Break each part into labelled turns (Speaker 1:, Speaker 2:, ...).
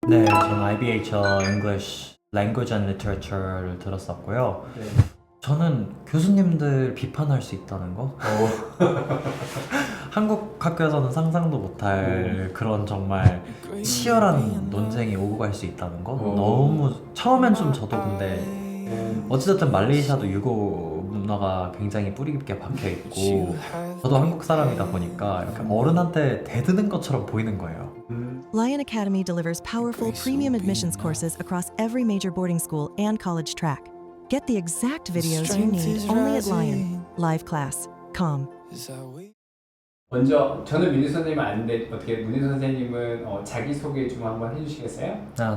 Speaker 1: 네, 저는 IBHL English Language and Literature를 들었었고요.
Speaker 2: 네.
Speaker 1: 저는 교수님들 비판할 수 있다는 거? 한국 학교에서는 상상도 못할 그런 정말 치열한 논쟁이 오고 갈 수 있다는 거? 너무 처음엔 좀 저도 근데 어찌됐든 말레이시아도 유고 문화가 굉장히 뿌리 깊게 박혀 있고 저도 한국 사람이다 보니까 이렇게 어른한테 대드는 것처럼 보이는 거예요.
Speaker 3: Lion Academy delivers powerful premium admissions courses across every major boarding school and college track. Get the exact videos you need only at Lion. Live class. Com.
Speaker 2: 먼저 저는 민우 선생님은 아는데 어떻게 민우 선생님은 자기 소개 좀 한번 해주시겠어요?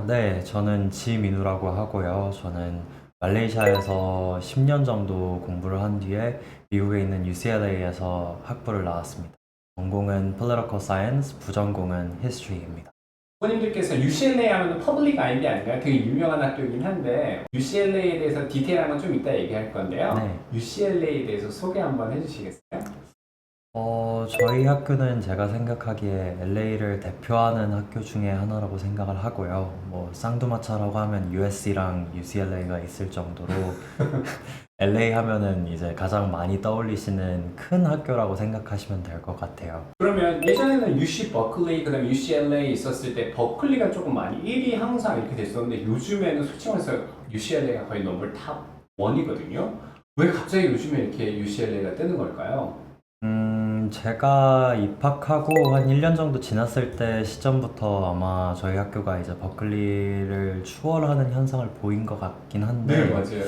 Speaker 1: 네, 저는 지민우라고 하고요. 저는 말레이시아에서 10년 정도 공부를 한 뒤에 미국에 있는 UCLA에서 학부를 나왔습니다. 전공은 Political Science, 부전공은 History입니다.
Speaker 2: 부모님들께서 UCLA 하면 퍼블릭 IB 아닌가요? 되게 유명한 학교이긴 한데 UCLA에 대해서 디테일한 건 좀 이따 얘기할 건데요.
Speaker 1: 네.
Speaker 2: UCLA에 대해서 소개 한번 해주시겠어요?
Speaker 1: 저희 학교는 제가 생각하기에 LA를 대표하는 학교 중에 하나라고 생각을 하고요. 뭐 쌍두마차라고 하면 USC랑 UCLA가 있을 정도로 LA 하면은 이제 가장 많이 떠올리시는 큰 학교라고 생각하시면 될 것 같아요.
Speaker 2: 그러면 예전에는 UC 버클리 그다음 UCLA 있었을 때 버클리가 조금 많이 1위 항상 이렇게 됐었는데 요즘에는 솔직히 말해서 UCLA가 거의 넘버 탑 1이거든요. 왜 갑자기 요즘에 이렇게 UCLA가 뜨는 걸까요?
Speaker 1: 제가 입학하고 한 1년 정도 지났을 때 시점부터 아마 저희 학교가 이제 버클리를 추월하는 현상을 보인 것 같긴 한데
Speaker 2: 맞아요.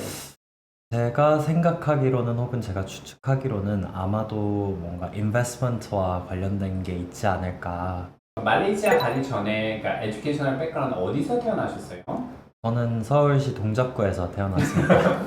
Speaker 1: 제가 생각하기로는 혹은 제가 추측하기로는 아마도 뭔가 인베스트먼트와 관련된 게 있지 않을까.
Speaker 2: 말레이시아 가기 전에 그러니까 에듀케이셔널 백그라운드 어디서 태어나셨어요?
Speaker 1: 저는 서울시 동작구에서 태어났습니다.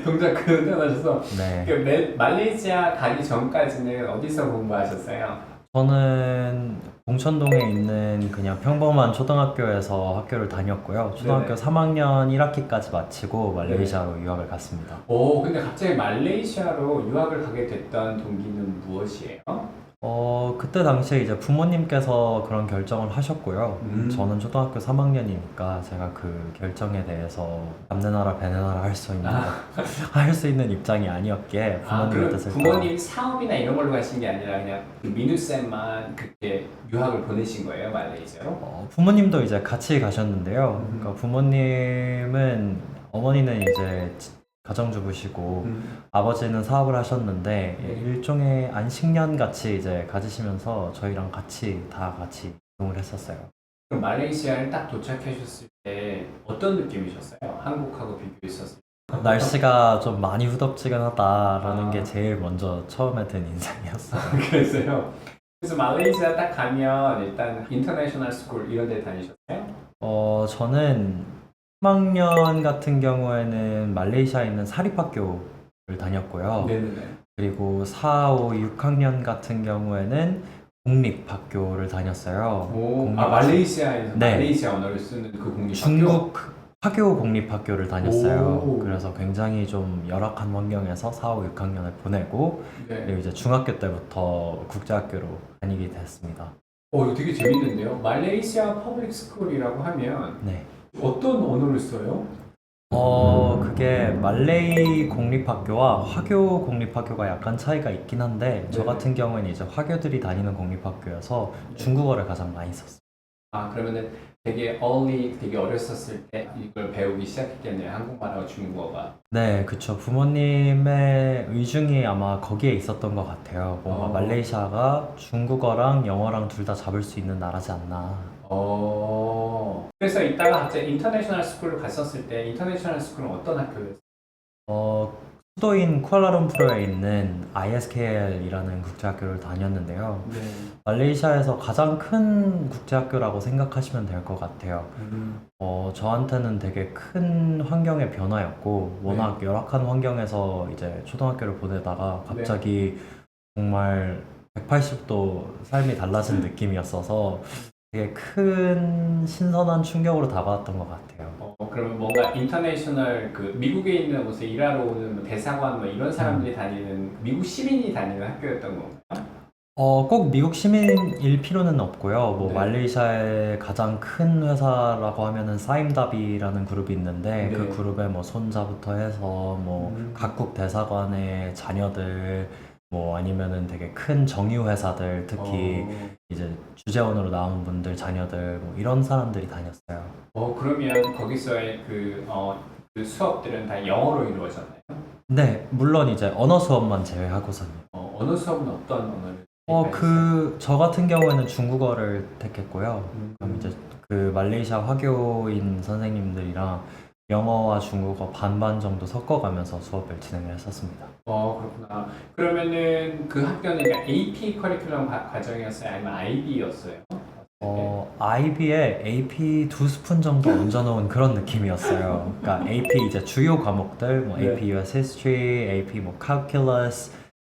Speaker 2: 동작구 태어나셔서
Speaker 1: 네.
Speaker 2: 말레이시아 가기 전까지는 어디서 공부하셨어요?
Speaker 1: 저는 봉천동에 있는 그냥 평범한 초등학교에서 학교를 다녔고요. 초등학교
Speaker 2: 네네.
Speaker 1: 3학년 1학기까지 마치고 말레이시아로 유학을 갔습니다.
Speaker 2: 근데 갑자기 말레이시아로 유학을 가게 됐던 동기는 무엇이에요?
Speaker 1: 그때 당시에 이제 부모님께서 그런 결정을 하셨고요. 저는 초등학교 3학년이니까 제가 그 결정에 대해서 남내나라 배내나라 할 수 있는 할 수 있는 입장이 아니었기에 부모님의
Speaker 2: 그럼
Speaker 1: 뜻을
Speaker 2: 부모님 사업이나 이런 걸로 가신 게 아니라 그냥 민우쌤만 그때 유학을 보내신 거예요, 말레이시아로?
Speaker 1: 부모님도 이제 같이 가셨는데요. 그러니까 부모님은 어머니는 이제 가정주부시고 아버지는 사업을 하셨는데 일종의 안식년 같이 이제 가지시면서 저희랑 다 같이 이동을 했었어요.
Speaker 2: 그럼 말레이시아에 딱 도착하셨을 때 어떤 느낌이셨어요? 한국하고 비교했었을 때?
Speaker 1: 날씨가 좀 많이 후덥지근하다라는 게 제일 먼저 처음에 든 인상이었어요.
Speaker 2: 그래서요. 그래서 말레이시아 딱 가면 일단 인터내셔널 스쿨 이런 데 다니셨어요?
Speaker 1: 저는 3학년 같은 경우에는 말레이시아에 있는 사립학교를 다녔고요.
Speaker 2: 네네네.
Speaker 1: 그리고 4, 5, 6학년 같은 경우에는 공립학교를 다녔어요.
Speaker 2: 말레이시아에서
Speaker 1: 네.
Speaker 2: 말레이시아 언어를 쓰는 그 공립학교?
Speaker 1: 중국 화교 공립학교를 다녔어요.
Speaker 2: 오.
Speaker 1: 그래서 굉장히 좀 열악한 환경에서 4, 5, 6학년을 보내고
Speaker 2: 네.
Speaker 1: 그리고 이제 중학교 때부터 국제학교로 다니게 됐습니다.
Speaker 2: 이거 되게 재밌는데요. 말레이시아 퍼블릭 스쿨이라고 하면
Speaker 1: 네.
Speaker 2: 어떤 언어를 써요?
Speaker 1: 그게 말레이 공립학교와 화교 공립학교가 약간 차이가 있긴 한데 저
Speaker 2: 네네.
Speaker 1: 같은 경우에는 이제 화교들이 다니는 공립학교여서 중국어를 가장 많이 썼어요.
Speaker 2: 그러면은 되게 어렸었을 때 이걸 배우기 시작했겠네요. 한국말하고 중국어가.
Speaker 1: 네, 그쵸. 부모님의 의중이 아마 거기에 있었던 것 같아요. 뭔가 말레이시아가 중국어랑 영어랑 둘 다 잡을 수 있는 나라지 않나.
Speaker 2: 그래서 이따가 갑자기 인터내셔널 스쿨을 갔었을 때 인터내셔널 스쿨은 어떤 학교였어요?
Speaker 1: 수도인 쿠알라룸푸르에 있는 ISKL이라는 국제학교를 다녔는데요.
Speaker 2: 네.
Speaker 1: 말레이시아에서 가장 큰 국제학교라고 생각하시면 될 것 같아요. 저한테는 되게 큰 환경의 변화였고, 워낙 열악한 환경에서 이제 초등학교를 보내다가 갑자기 정말 180도 삶이 달라진 느낌이었어서 되게 큰 신선한 충격으로 다가왔던 것 같아요.
Speaker 2: 그러면 뭔가 인터내셔널 그 미국에 있는 곳에 일하러 오는 뭐 대사관 뭐 이런 사람들이 다니는 미국 시민이 다니는 학교였던 건가요?
Speaker 1: 꼭 미국 시민일 필요는 없고요. 뭐
Speaker 2: 네.
Speaker 1: 말레이시아의 가장 큰 회사라고 하면은 사임다비라는 그룹이 있는데
Speaker 2: 네.
Speaker 1: 그 그룹의 뭐 손자부터 해서 뭐 각국 대사관의 자녀들 뭐 아니면은 되게 큰 정유 회사들 특히 이제 주재원으로 나온 분들 자녀들 뭐 이런 사람들이 다녔어요.
Speaker 2: 그러면 거기서의 그 수업들은 다 영어로 이루어졌나요?
Speaker 1: 네, 물론 이제 언어 수업만 제외하고서는.
Speaker 2: 언어 수업은 어떤 언어를?
Speaker 1: 저 같은 경우에는 중국어를 택했고요. 그럼 이제 그 말레이시아 화교인 선생님들이랑 영어와 중국어 반반 정도 섞어가면서 수업을 진행을 했었습니다.
Speaker 2: 그렇구나. 그러면은 그 학교는 그러니까 AP 커리큘럼 과정이었어요? 아니면 IB였어요?
Speaker 1: IB에 AP 2스푼 정도 얹어놓은 그런 느낌이었어요. 그러니까 AP 이제 주요 과목들, 뭐
Speaker 2: 네.
Speaker 1: AP US History, AP 뭐 Calculus,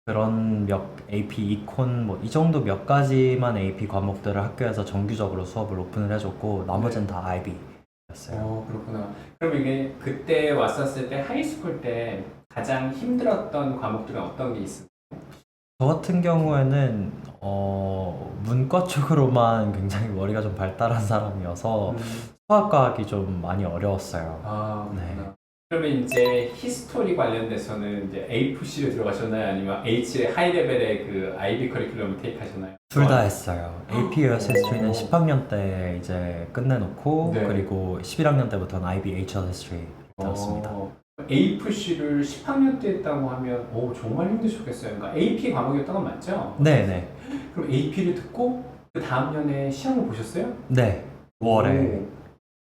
Speaker 1: 그런 AP 이콘 뭐 이 정도 몇 가지만 AP 과목들을 학교에서 정규적으로 수업을 오픈을 해줬고 나머지는 다 IB였어요.
Speaker 2: 그렇구나. 그럼 이게 그때 왔었을 때 하이스쿨 때 가장 힘들었던 과목들은 어떤 게 있어요?
Speaker 1: 저 같은 경우에는 문과 쪽으로만 굉장히 머리가 좀 발달한 사람이어서 수학과학이 좀 많이 어려웠어요.
Speaker 2: 그렇구나. 그러면 이제 히스토리 관련돼서는 이제 AFC를 들어가셨나요? 아니면 H의 하이 레벨의 그 IB 커리큘럼을 테이크하셨나요?
Speaker 1: 둘 다 했어요. AP US History는 10학년 때 이제 끝내놓고
Speaker 2: 네.
Speaker 1: 그리고 11학년 때부터는 IB HL History 들었습니다.
Speaker 2: AFC를 10학년 때 했다고 하면 정말 힘드셨겠어요. 그러니까 AP 과목이었던 건 맞죠?
Speaker 1: 네네.
Speaker 2: 그럼 AP를 듣고 그 다음 년에 시험을 보셨어요?
Speaker 1: 네. 5월에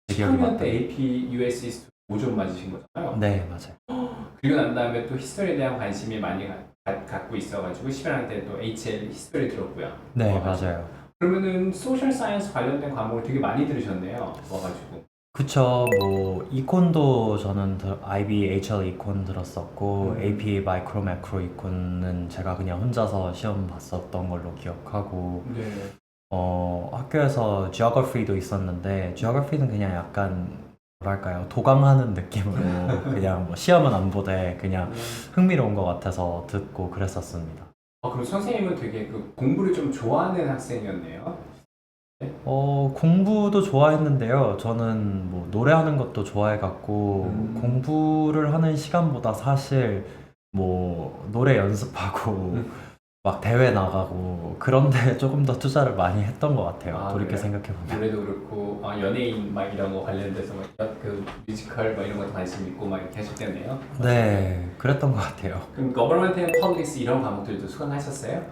Speaker 1: 제 기억이
Speaker 2: 10학년 때
Speaker 1: 맞다.
Speaker 2: AP US History 5점 맞으신 거잖아요.
Speaker 1: 네, 맞아요.
Speaker 2: 그리고 난 다음에 또 히스토리에 대한 관심이 많이 갖고 있어가지고 11학년 때 또 HL 히스토리 들었고요.
Speaker 1: 네,
Speaker 2: 와가지고.
Speaker 1: 맞아요.
Speaker 2: 그러면은 소셜 사이언스 관련된 과목을 되게 많이 들으셨네요. 와가지고.
Speaker 1: 그쵸. 뭐 이콘도 저는 IB HL 이콘 들었었고 AP 마이크로 매크로 이콘은 제가 그냥 혼자서 시험 봤었던 걸로 기억하고
Speaker 2: 네.
Speaker 1: 학교에서 geography도 있었는데 geography는 그냥 약간 뭐랄까요 도강하는 느낌으로 그냥 뭐 시험은 안 보되 그냥 흥미로운 것 같아서 듣고 그랬었습니다.
Speaker 2: 그럼 선생님은 되게 그 공부를 좀 좋아하는 학생이었네요.
Speaker 1: 공부도 좋아했는데요. 저는 뭐 노래하는 것도 좋아해갖고 공부를 하는 시간보다 사실 뭐 노래 연습하고 막 대회 나가고 그런데 조금 더 투자를 많이 했던 것 같아요. 돌이켜
Speaker 2: 그래요?
Speaker 1: 생각해보면.
Speaker 2: 노래도 그렇고 연예인 막 이런 거 관련돼서 그 뮤지컬 막 이런 것도 관심 있고 막 이렇게 하셨겠네요.
Speaker 1: 네, 그랬던 것 같아요.
Speaker 2: 그럼 Government and Politics 이런 과목들도 수강하셨어요?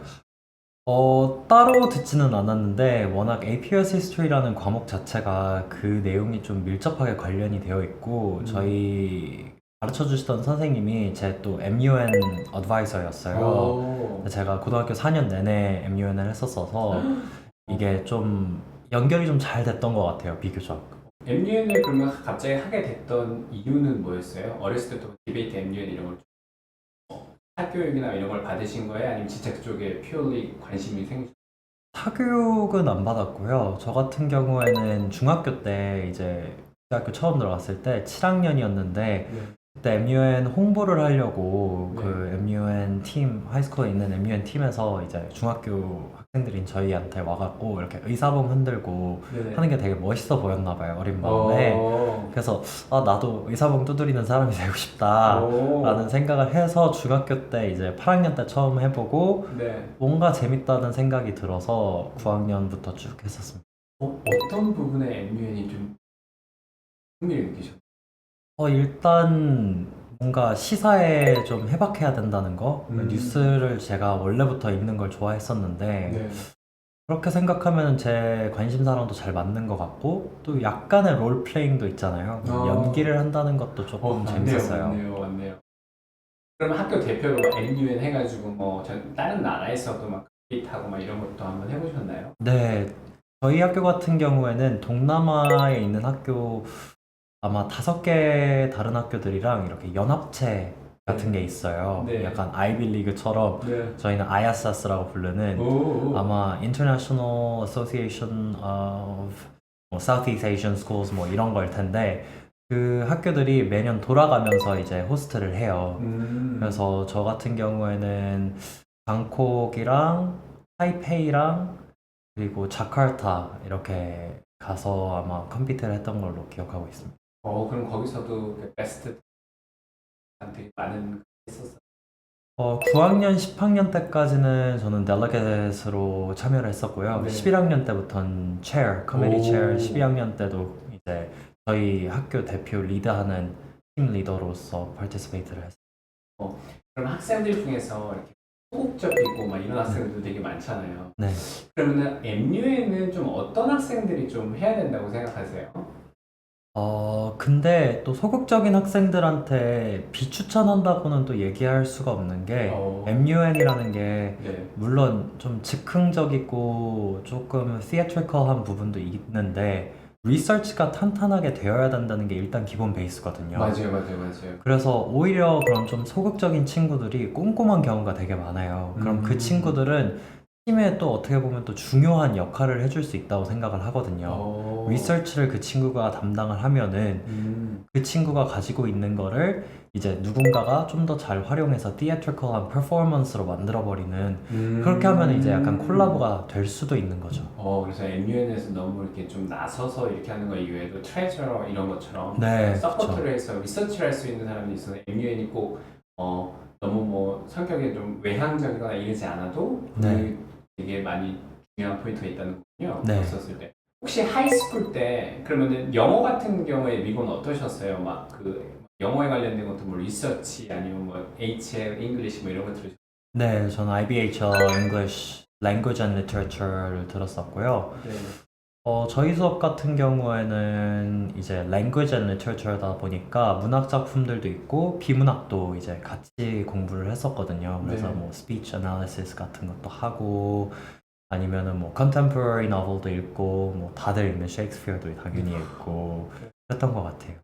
Speaker 1: 따로 듣지는 않았는데 워낙 APS History라는 과목 자체가 그 내용이 좀 밀접하게 관련이 되어 있고 저희 가르쳐 주시던 선생님이 제 또 MUN 어드바이저였어요. 제가 고등학교 4년 내내 MUN을 했었어서 이게 좀 연결이 좀 잘 됐던 것 같아요, 비교적.
Speaker 2: MUN을 그러면 갑자기 하게 됐던 이유는 뭐였어요? 어렸을 때부터 디베이트 MUN 이런 걸 학교육이나 이런 걸 받으신 거예요? 아니면 진짜 그쪽에 퓨어리 관심이 생기셨어요?
Speaker 1: 사교육은 안 받았고요. 저 같은 경우에는 중학교 때 이제 대학교 처음 들어갔을 때 7학년이었는데 그때 MUN 홍보를 하려고
Speaker 2: 네.
Speaker 1: 그 MUN 팀, 하이스쿨에 있는 MUN 팀에서 이제 중학교 학생들인 저희한테 와갖고 이렇게 의사봉 흔들고 하는 게 되게 멋있어 보였나 봐요, 어린 마음에. 그래서 나도 의사봉 두드리는 사람이 되고 싶다 라는 생각을 해서 중학교 때 이제 8학년 때 처음 해보고 뭔가 재밌다는 생각이 들어서 9학년부터 쭉 했었습니다.
Speaker 2: 어떤 부분에 MUN이 좀 흥미를 느끼셨나요?
Speaker 1: 일단 뭔가 시사에 좀 해박해야 된다는 거 뉴스를 제가 원래부터 읽는 걸 좋아했었는데 그렇게 생각하면 제 관심사랑도 잘 맞는 것 같고 또 약간의 롤플레잉도 있잖아요. 연기를 한다는 것도 조금 재밌었어요.
Speaker 2: 맞네요. 그럼 학교 대표로 MUN 해가지고 뭐 다른 나라에서도 막 데이트하고 막 이런 것도 한번 해보셨나요?
Speaker 1: 네, 저희 학교 같은 경우에는 동남아에 있는 학교 아마 5개 다른 학교들이랑 이렇게 연합체 같은 게 있어요.
Speaker 2: 네.
Speaker 1: 약간 아이비리그처럼 저희는 ISS라고 부르는 아마 International Association of Southeast Asian Schools 뭐 이런 걸 텐데 그 학교들이 매년 돌아가면서 이제 호스트를 해요. 그래서 저 같은 경우에는 방콕이랑 타이페이랑 그리고 자카르타 이렇게 가서 아마 컴피트를 했던 걸로 기억하고 있습니다.
Speaker 2: 그럼 거기서도 그 베스트 되게 많은 있었어요.
Speaker 1: 9학년, 10학년 때까지는 저는 델레게이트로 참여를 했었고요.
Speaker 2: 네.
Speaker 1: 11학년 때부터는 체어, 커미티
Speaker 2: 오.
Speaker 1: 체어, 12학년 때도 이제 저희 학교 대표 리드하는 팀 리더로서 파티시페이트를 했어요.
Speaker 2: 그럼 학생들 중에서 이렇게 소극적이고 막 이런 학생들도 되게 많잖아요.
Speaker 1: 네.
Speaker 2: 그러면은 MU에는 좀 어떤 학생들이 좀 해야 된다고 생각하세요?
Speaker 1: 근데 또 소극적인 학생들한테 비추천한다고는 또 얘기할 수가 없는 게 MUN이라는 게
Speaker 2: 네.
Speaker 1: 물론 좀 즉흥적이고 조금 theatrical한 부분도 있는데 리서치가 탄탄하게 되어야 된다는 게 일단 기본 베이스거든요.
Speaker 2: 맞아요.
Speaker 1: 그래서 오히려 그런 좀 소극적인 친구들이 꼼꼼한 경우가 되게 많아요. 그럼 그 친구들은 팀에 또 어떻게 보면 또 중요한 역할을 해줄 수 있다고 생각을 하거든요. 리서치를 그 친구가 담당을 하면은 그 친구가 가지고 있는 거를 이제 누군가가 좀 더 잘 활용해서 theatrical한 퍼포먼스로 만들어버리는 그렇게 하면 이제 약간 콜라보가 될 수도 있는 거죠.
Speaker 2: 그래서 MUN에서 너무 이렇게 좀 나서서 이렇게 하는 거 이외에도 트레저러 이런 것처럼
Speaker 1: 네,
Speaker 2: 서포트를 해서 리서치를 할 수 있는 사람이 있어서 MUN이 꼭 너무 뭐 성격이 좀 외향적이거나 이러지 않아도
Speaker 1: 네.
Speaker 2: 되게 많이 중요한 포인트가 있다는 거군요.
Speaker 1: 네.
Speaker 2: 썼을 때. 혹시 하이스쿨 때 그러면은 영어 같은 경우에 미국은 어떠셨어요? 막 그 영어에 관련된 것도 뭐 리서치 아니면 뭐 HL, English 뭐 이런 거 들으셨어요?
Speaker 1: 네, 저는 IBHL English Language and Literature를 들었었고요.
Speaker 2: 네.
Speaker 1: 저희 수업 같은 경우에는 이제 Language and Literature다 보니까 문학 작품들도 있고 비문학도 이제 같이 공부를 했었거든요. 그래서
Speaker 2: 네.
Speaker 1: 뭐 Speech Analysis 같은 것도 하고 아니면은 뭐 Contemporary Novel도 읽고 뭐 다들 읽는 셰익스피어도 당연히 읽고 그랬던 것 같아요.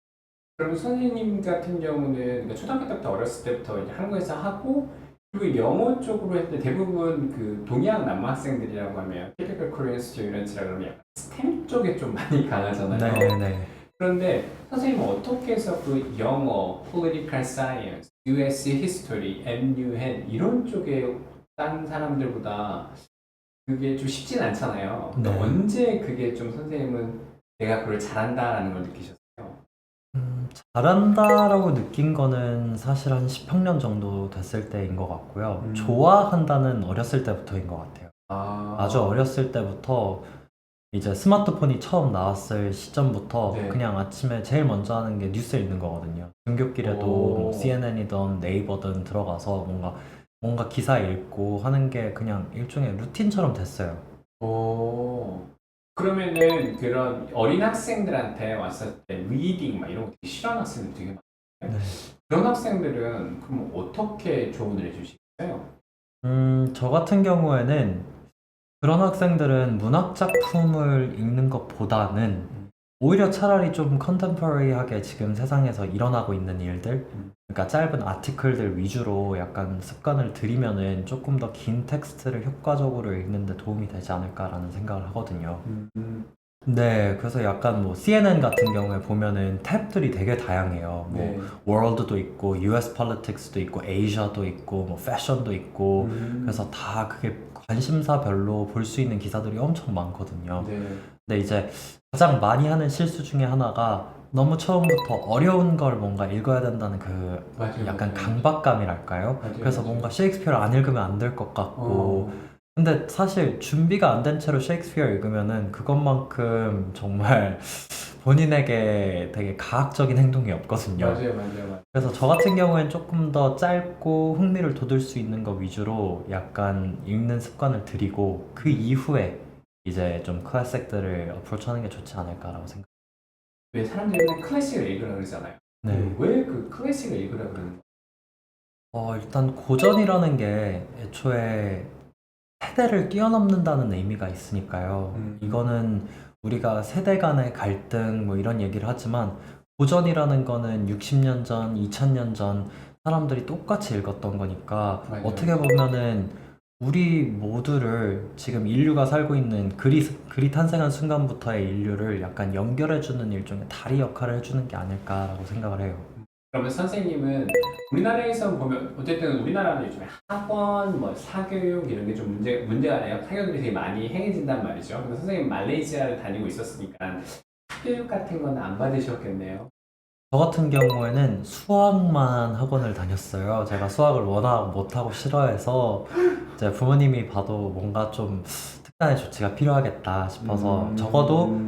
Speaker 2: 그럼 선생님 같은 경우는 그러니까 초등학교 때부터 어렸을 때부터 이제 한국에서 하고 그리고 영어 쪽으로 할 때 대부분 그 동양 남학생들이라고 하면 typical Korean students라 그러면 약간 스템 쪽에 좀 많이 강하잖아요.
Speaker 1: 네.
Speaker 2: 그런데 선생님은 어떻게 해서 그 영어, political science, US history, MUN 이런 쪽에 딴 사람들보다 그게 좀 쉽진 않잖아요. 근데
Speaker 1: 네.
Speaker 2: 언제 그게 좀 선생님은 내가 그걸 잘한다라는 걸 느끼셨어요?
Speaker 1: 잘한다라고 느낀 거는 사실 한 10학년 정도 됐을 때인 것 같고요.
Speaker 2: 음.
Speaker 1: 좋아한다는 어렸을 때부터인 것 같아요. 아주 어렸을 때부터 이제 스마트폰이 처음 나왔을 시점부터
Speaker 2: 네.
Speaker 1: 그냥 아침에 제일 먼저 하는 게 뉴스 읽는 거거든요. 등굣길에도 뭐 CNN이든 네이버든 들어가서 뭔가 기사 읽고 하는 게 그냥 일종의 루틴처럼 됐어요.
Speaker 2: 그러면은 그런 어린 학생들한테 왔을 때 리딩 막 이런 거 되게 싫어하는 학생들 되게 많아요.
Speaker 1: 네.
Speaker 2: 그런 학생들은 그럼 어떻게 조언을 해주시겠어요?
Speaker 1: 저 같은 경우에는 그런 학생들은 문학 작품을 읽는 것보다는 오히려 차라리 좀 컨템퍼러리하게 지금 세상에서 일어나고 있는 일들, 그러니까 짧은 아티클들 위주로 약간 습관을 들이면은 조금 더 긴 텍스트를 효과적으로 읽는데 도움이 되지 않을까라는 생각을 하거든요. 네, 그래서 약간 뭐 CNN 같은 경우에 보면은 탭들이 되게 다양해요. 뭐 월드도 있고, US politics도 있고, 아시아도 있고, 뭐 패션도 있고, 그래서 다 그게 관심사별로 볼 수 있는 기사들이 엄청 많거든요. 근데 이제 가장 많이 하는 실수 중에 하나가 너무 처음부터 어려운 걸 뭔가 읽어야 된다는 그
Speaker 2: 맞아요,
Speaker 1: 약간
Speaker 2: 맞아요.
Speaker 1: 강박감이랄까요?
Speaker 2: 맞아요,
Speaker 1: 그래서
Speaker 2: 맞아요.
Speaker 1: 뭔가 셰익스피어를 안 읽으면 안 될 것 같고 근데 사실 준비가 안 된 채로 셰익스피어 읽으면은 그것만큼 정말 본인에게 되게 가학적인 행동이 없거든요.
Speaker 2: 맞아요.
Speaker 1: 그래서 저 같은 경우엔 조금 더 짧고 흥미를 돋을 수 있는 거 위주로 약간 읽는 습관을 들이고 그 이후에 이제 좀 클래식들을 어프로치하는 게 좋지 않을까라고 생각합니다.
Speaker 2: 왜 사람들이 맨날 클래식을 읽으라 그러잖아요.
Speaker 1: 네.
Speaker 2: 왜 그 클래식을 읽으라 그러는 거예요?
Speaker 1: 일단 고전이라는 게 애초에 세대를 뛰어넘는다는 의미가 있으니까요. 이거는 우리가 세대 간의 갈등 뭐 이런 얘기를 하지만 고전이라는 거는 60년 전, 2000년 전 사람들이 똑같이 읽었던 거니까
Speaker 2: 맞아요.
Speaker 1: 어떻게 보면은 우리 모두를 지금 인류가 살고 있는 글이 탄생한 순간부터의 인류를 약간 연결해주는 일종의 다리 역할을 해주는 게 아닐까라고 생각을 해요.
Speaker 2: 그러면 선생님은 우리나라에서 보면 어쨌든 우리나라는 요즘에 학원, 뭐 사교육 이런 게 좀 문제가 아니라 사교육이 되게 많이 행해진단 말이죠. 근데 선생님 말레이시아를 다니고 있었으니까 사교육 같은 건 안 받으셨겠네요.
Speaker 1: 저 같은 경우에는 수학만 학원을 다녔어요. 제가 수학을 워낙 못하고 싫어해서 이제 부모님이 봐도 뭔가 좀 특단의 조치가 필요하겠다 싶어서 적어도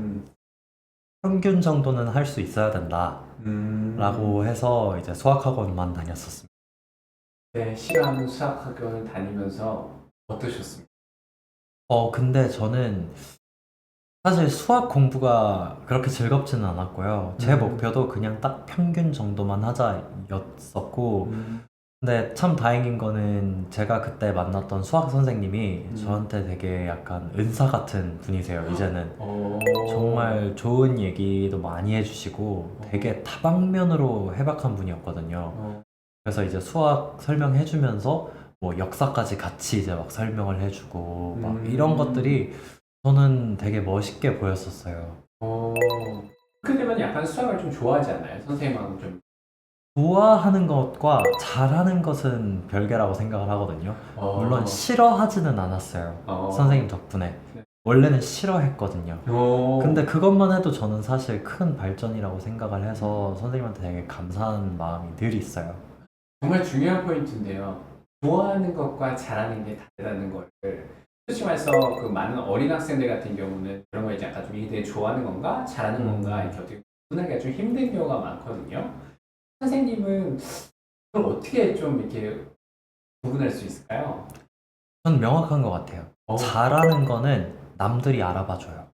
Speaker 1: 평균 정도는 할 수 있어야 된다라고 해서 이제 수학 학원만 다녔었습니다.
Speaker 2: 네, 싫어하는 수학 학원을 다니면서 어떠셨습니까?
Speaker 1: 근데 저는 사실 수학 공부가 그렇게 즐겁지는 않았고요. 제 목표도 그냥 딱 평균 정도만 하자였었고, 근데 참 다행인 거는 제가 그때 만났던 수학 선생님이 저한테 되게 약간 은사 같은 분이세요, 이제는. 정말 좋은 얘기도 많이 해주시고 되게 다방면으로 해박한 분이었거든요. 그래서 이제 수학 설명해주면서 뭐 역사까지 같이 이제 막 설명을 해주고 막 이런 것들이 저는 되게 멋있게 보였었어요.
Speaker 2: 그렇게 되면 약간 수학을 좀 좋아하지 않나요? 선생님하고 좀.
Speaker 1: 좋아하는 것과 잘하는 것은 별개라고 생각을 하거든요. 물론 싫어하지는 않았어요. 선생님 덕분에.
Speaker 2: 네.
Speaker 1: 원래는 싫어했거든요. 근데 그것만 해도 저는 사실 큰 발전이라고 생각을 해서 선생님한테 되게 감사한 마음이 늘 있어요.
Speaker 2: 정말 중요한 포인트인데요. 좋아하는 것과 잘하는 게 다르다는 걸 솔직히 말해서 그 많은 어린 학생들 같은 경우는 그런 거 이제 약간 좀 이게 내가 좋아하는 건가 잘하는 건가 이렇게 어떻게 구분하기가 좀 힘든 경우가 많거든요. 선생님은 그걸 어떻게 좀 이렇게 구분할 수 있을까요?
Speaker 1: 저는 명확한 것 같아요. 잘하는 거는 남들이 알아봐줘요.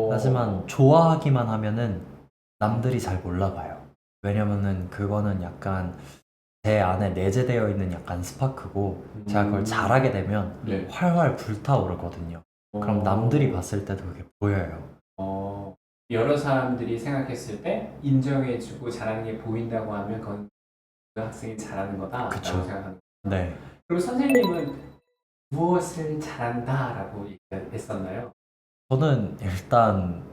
Speaker 1: 하지만 좋아하기만 하면은 남들이 잘 몰라봐요. 왜냐면은 그거는 약간 제 안에 내재되어 있는 약간 스파크고 제가 그걸 잘하게 되면
Speaker 2: 네.
Speaker 1: 활활 불타오르거든요. 그럼 남들이 봤을 때도 그게 보여요.
Speaker 2: 여러 사람들이 생각했을 때 인정해주고 잘하는 게 보인다고 하면 그건 그 학생이 잘하는 거다라고
Speaker 1: 그쵸.
Speaker 2: 생각하는
Speaker 1: 네.
Speaker 2: 그리고 선생님은 무엇을 잘한다라고 얘기했었나요?
Speaker 1: 저는 일단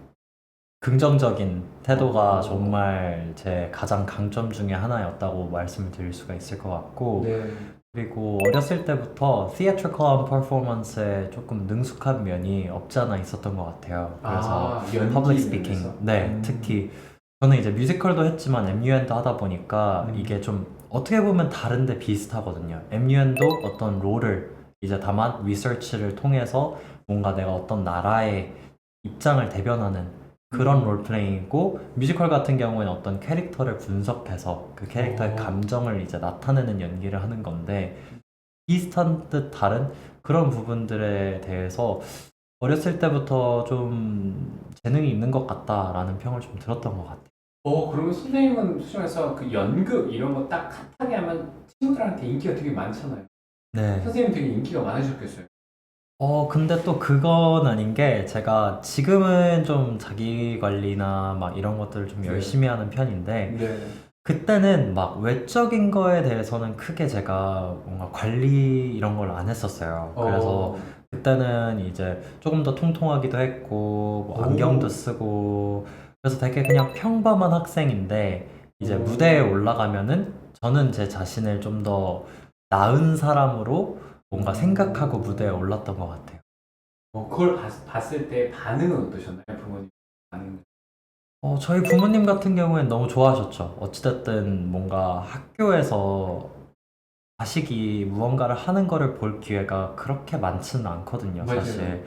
Speaker 1: 긍정적인 태도가 정말 제 가장 강점 중에 하나였다고 말씀을 드릴 수가 있을 것 같고
Speaker 2: 네.
Speaker 1: 그리고 어렸을 때부터 theatrical performance에 조금 능숙한 면이 없지 않아 있었던 것 같아요. 그래서
Speaker 2: 연기
Speaker 1: public
Speaker 2: 면에서?
Speaker 1: speaking, 네, 특히 저는 이제 뮤지컬도 했지만 MUN도 하다 보니까 이게 좀 어떻게 보면 다른데 비슷하거든요. MUN도 어떤 롤을 이제 다만 리서치를 통해서 뭔가 내가 어떤 나라의 입장을 대변하는 그런 롤플레잉이고 뮤지컬 같은 경우에는 어떤 캐릭터를 분석해서 그 캐릭터의 감정을 이제 나타내는 연기를 하는 건데 비슷한 듯 다른 그런 부분들에 대해서 어렸을 때부터 좀 재능이 있는 것 같다라는 평을 좀 들었던 것 같아요.
Speaker 2: 그러면 선생님은 솔직히 말해서 그 연극 이런 거 딱 핫하게 하면 친구들한테 인기가 되게 많잖아요.
Speaker 1: 네.
Speaker 2: 선생님 되게 인기가 많으셨겠어요.
Speaker 1: 근데 또 그건 아닌 게 제가 지금은 좀 자기 관리나 막 이런 것들을 좀
Speaker 2: 네.
Speaker 1: 열심히 하는 편인데
Speaker 2: 네.
Speaker 1: 그때는 막 외적인 거에 대해서는 크게 제가 뭔가 관리 이런 걸 안 했었어요. 그래서 그때는 이제 조금 더 통통하기도 했고 뭐 안경도 쓰고 그래서 되게 그냥 평범한 학생인데 이제 무대에 올라가면은 저는 제 자신을 좀 더 나은 사람으로 뭔가 생각하고 무대에 올랐던 것 같아요.
Speaker 2: 그걸 봤을 때 반응은 어떠셨나요? 부모님 반응.
Speaker 1: 저희 부모님 같은 경우엔 너무 좋아하셨죠. 어찌됐든 뭔가 학교에서 자식이 무언가를 하는 거를 볼 기회가 그렇게 많지는 않거든요,
Speaker 2: 맞아요.
Speaker 1: 사실.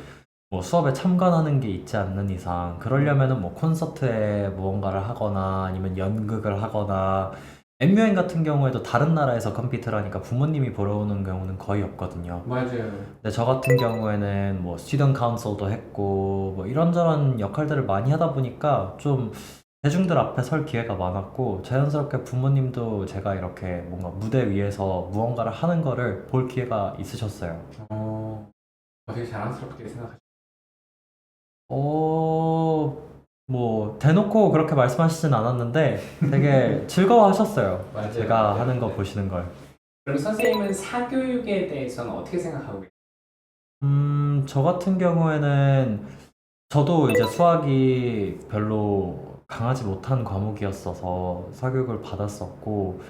Speaker 1: 뭐 수업에 참관하는 게 있지 않는 이상, 그러려면은 뭐 콘서트에 무언가를 하거나 아니면 연극을 하거나 MUN 같은 경우에도 다른 나라에서 컴피트를 하니까 부모님이 보러 오는 경우는 거의 없거든요.
Speaker 2: 맞아요.
Speaker 1: 근데 저 같은 경우에는 뭐 스튜던트 카운슬도 했고 뭐 이런저런 역할들을 많이 하다 보니까 좀 대중들 앞에 설 기회가 많았고 자연스럽게 부모님도 제가 이렇게 뭔가 무대 위에서 무언가를 하는 거를 볼 기회가 있으셨어요.
Speaker 2: 되게 자랑스럽게 생각하시죠.
Speaker 1: 뭐 대놓고 그렇게 말씀하시진 않았는데 되게 즐거워하셨어요.
Speaker 2: 맞아요.
Speaker 1: 제가
Speaker 2: 맞아요.
Speaker 1: 하는 거
Speaker 2: 네.
Speaker 1: 보시는 걸.
Speaker 2: 그럼 선생님은 사교육에 대해서는 어떻게 생각하고 계세요?
Speaker 1: 저 같은 경우에는 저도 이제 수학이 별로 강하지 못한 과목이었어서 사교육을 받았었고,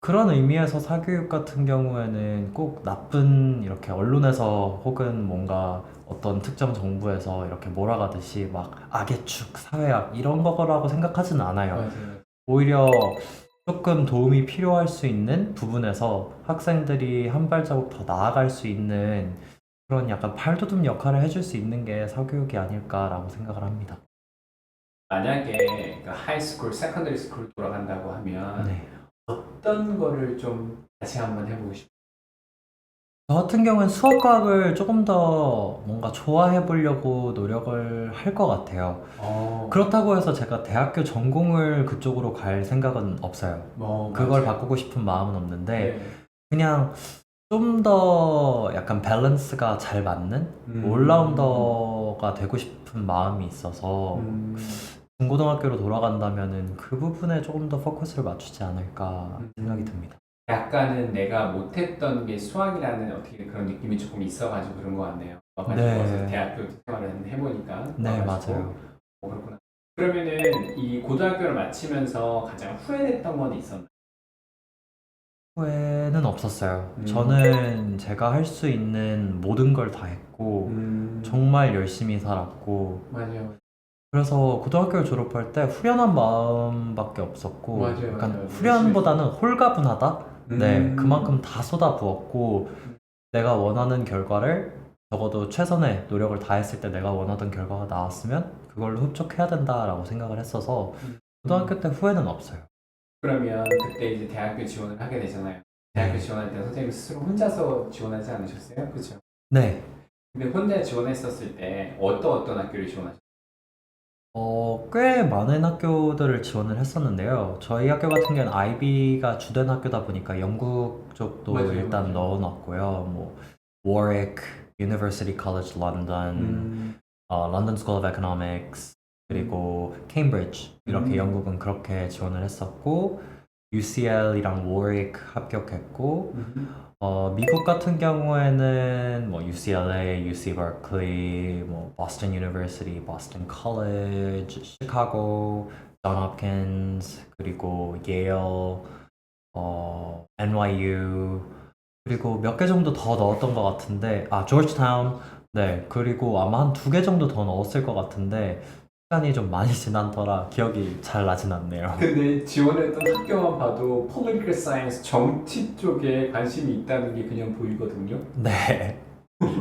Speaker 1: 그런 의미에서 사교육 같은 경우에는 꼭 나쁜 이렇게 언론에서 혹은 뭔가 어떤 특정 정부에서 이렇게 몰아가듯이 막 악의 축, 사회악 이런 거라고 생각하진 않아요.
Speaker 2: 맞아요.
Speaker 1: 오히려 조금 도움이 필요할 수 있는 부분에서 학생들이 한 발자국 더 나아갈 수 있는 그런 약간 발돋움 역할을 해줄 수 있는 게 사교육이 아닐까라고 생각을 합니다.
Speaker 2: 만약에 그 하이스쿨, 세컨더리 스쿨 돌아간다고 하면
Speaker 1: 네.
Speaker 2: 어떤 거를 좀 다시 한번 해보고 싶어요?
Speaker 1: 저 같은 경우는 수학과학을 조금 더 뭔가 좋아해 보려고 노력을 할 것 같아요. 그렇다고 해서 제가 대학교 전공을 그쪽으로 갈 생각은 없어요. 그걸
Speaker 2: 맞아요.
Speaker 1: 바꾸고 싶은 마음은 없는데,
Speaker 2: 네.
Speaker 1: 그냥 좀 더 약간 밸런스가 잘 맞는
Speaker 2: 음.
Speaker 1: 올라운더가 되고 싶은 마음이 있어서
Speaker 2: 음.
Speaker 1: 중고등학교로 돌아간다면은 그 부분에 조금 더 포커스를 맞추지 않을까 생각이 듭니다.
Speaker 2: 약간은 내가 못했던 게 수학이라는 어떻게 그런 느낌이 조금 있어가지고 그런 것 같네요. 와가지고
Speaker 1: 네.
Speaker 2: 와서 대학교 생활을 해보니까
Speaker 1: 네,
Speaker 2: 와가지고
Speaker 1: 맞아요.
Speaker 2: 그렇구나. 그러면은 이 고등학교를 마치면서 가장 후회됐던 건 있었나요?
Speaker 1: 후회는 없었어요.
Speaker 2: 음.
Speaker 1: 저는 제가 할 수 있는 모든 걸 다 했고, 정말 열심히 살았고,
Speaker 2: 맞아요.
Speaker 1: 그래서 고등학교를 졸업할 때 후련한 마음밖에 없었고,
Speaker 2: 맞아요,
Speaker 1: 약간
Speaker 2: 맞아요.
Speaker 1: 후련보다는 홀가분하다? 네,
Speaker 2: 음.
Speaker 1: 그만큼 다 쏟아부었고, 내가 원하는 결과를 적어도 최선의 노력을 다했을 때 내가 원하던 결과가 나왔으면 그걸로 흡족해야 된다라고 생각을 했어서 고등학교 때 후회는 없어요.
Speaker 2: 그러면 그때 이제 대학교 지원을 하게 되잖아요. 대학교
Speaker 1: 네.
Speaker 2: 지원할 때 선생님 스스로 혼자서 지원하지 않으셨어요? 그렇죠?
Speaker 1: 네.
Speaker 2: 근데 혼자 지원했었을 때 어떤 학교를 지원하셨어요?
Speaker 1: 꽤 많은 학교들을 지원을 했었는데요. 저희 학교 같은 경우는 IB가 주된 학교다 보니까 영국 쪽도
Speaker 2: 맞아요,
Speaker 1: 일단
Speaker 2: 맞아요.
Speaker 1: 넣어놨고요. 뭐 Warwick, University College London, London School of Economics, 그리고 Cambridge 이렇게 영국은 그렇게 지원을 했었고 UCL이랑 Warwick 합격했고 미국 같은 경우에는 뭐 UCLA, UC Berkeley, 뭐 Boston University, Boston College, 시카고, John Hopkins, 그리고 Yale, NYU, 그리고 몇 개 정도 더 넣었던 것 같은데, Georgetown, 네, 그리고 아마 한 2개 정도 더 넣었을 것 같은데, 시간이 좀 많이 지난 터라 기억이 잘 나진 않네요.
Speaker 2: 근데 지원했던 학교만 봐도 Political Science 정치 쪽에 관심이 있다는 게 그냥 보이거든요.
Speaker 1: 네.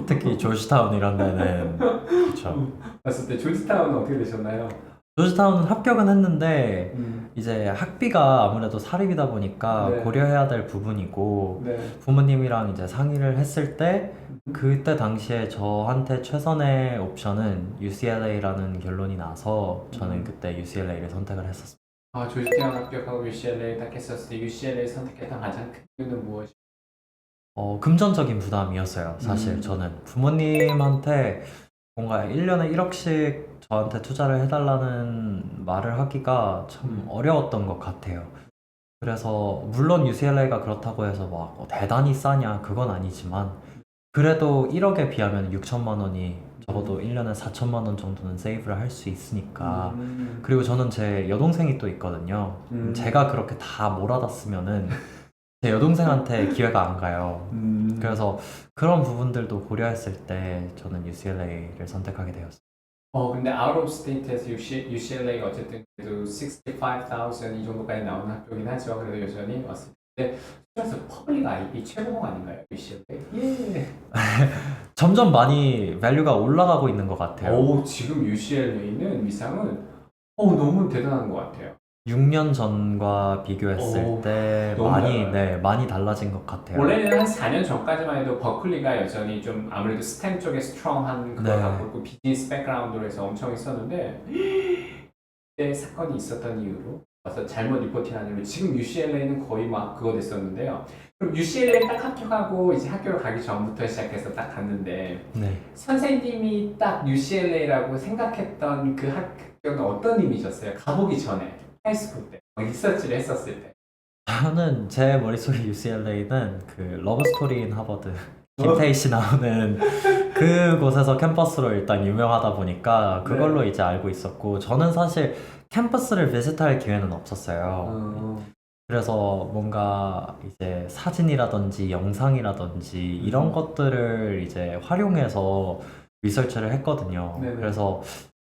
Speaker 1: 특히 조지타운 이런 데는, 그렇죠.
Speaker 2: 봤을 때 조지타운은 어떻게 되셨나요?
Speaker 1: 조지타운은 합격은 했는데 이제 학비가 아무래도 사립이다 보니까
Speaker 2: 네.
Speaker 1: 고려해야 될 부분이고
Speaker 2: 네.
Speaker 1: 부모님이랑 이제 상의를 했을 때 그때 당시에 저한테 최선의 옵션은 UCLA라는 결론이 나서 저는 그때 UCLA를 선택을 했었습니다.
Speaker 2: 조지타운 합격하고 UCLA 딱 했었을 때 UCLA 선택했던 가장 큰 이유는 무엇이?
Speaker 1: 금전적인 부담이었어요. 사실 저는 부모님한테 뭔가 1년에 1억씩 저한테 투자를 해달라는 말을 하기가 참 어려웠던 것 같아요. 그래서 물론 UCLA가 그렇다고 해서 막 대단히 싸냐 그건 아니지만 그래도 1억에 비하면 6천만 원이 적어도 1년에 4천만 원 정도는 세이브를 할 수 있으니까. 그리고 저는 제 여동생이 또 있거든요. 제가 그렇게 다 몰아다 쓰면은 제 여동생한테 기회가 안 가요. 그래서 그런 부분들도 고려했을 때 저는 UCLA를 선택하게 되었어요.
Speaker 2: 근데 out of state에서 UCLA가 어쨌든 그래도 65,000 이 정도까지 나오는 학교긴 하죠. 그래도 여전히 왔을 때 그래서 퍼블릭 IB 최고봉 아닌가요? UCLA? 예.
Speaker 1: 점점 많이 밸류가 올라가고 있는 것 같아요.
Speaker 2: 지금 UCLA는 위상은 너무 대단한 것 같아요.
Speaker 1: 6년 전과 비교했을 때
Speaker 2: 너무 달라요.
Speaker 1: 많이 달라진 것 같아요.
Speaker 2: 원래는 한 4년 전까지만 해도 버클리가 여전히 좀 아무래도 스템 쪽에 스트롱한 그걸
Speaker 1: 네.
Speaker 2: 갖고 있고 비즈니스 백그라운드로 해서 엄청 있었는데 그때 사건이 있었던 이유로 와서 잘못 리포팅한 이유로 지금 UCLA는 거의 막 그거 됐었는데요. 그럼 UCLA 딱 합격하고 이제 학교를 가기 전부터 시작해서 딱 갔는데
Speaker 1: 네.
Speaker 2: 선생님이 딱 UCLA라고 생각했던 그 학교는 어떤 이미지였어요? 가보기 전에 하이스쿨 때 리서치를 했었을 때.
Speaker 1: 저는 제 머릿속에 UCLA는 그 러브 스토리인 하버드 김태희 씨 나오는 그곳에서 캠퍼스로 일단 유명하다 보니까 그걸로
Speaker 2: 네.
Speaker 1: 이제 알고 있었고, 저는 사실 캠퍼스를 비슷할 기회는 없었어요.
Speaker 2: 어,
Speaker 1: 그래서 뭔가 이제 사진이라든지 영상이라든지 이런 것들을 이제 활용해서 리서치를 했거든요.
Speaker 2: 네네.
Speaker 1: 그래서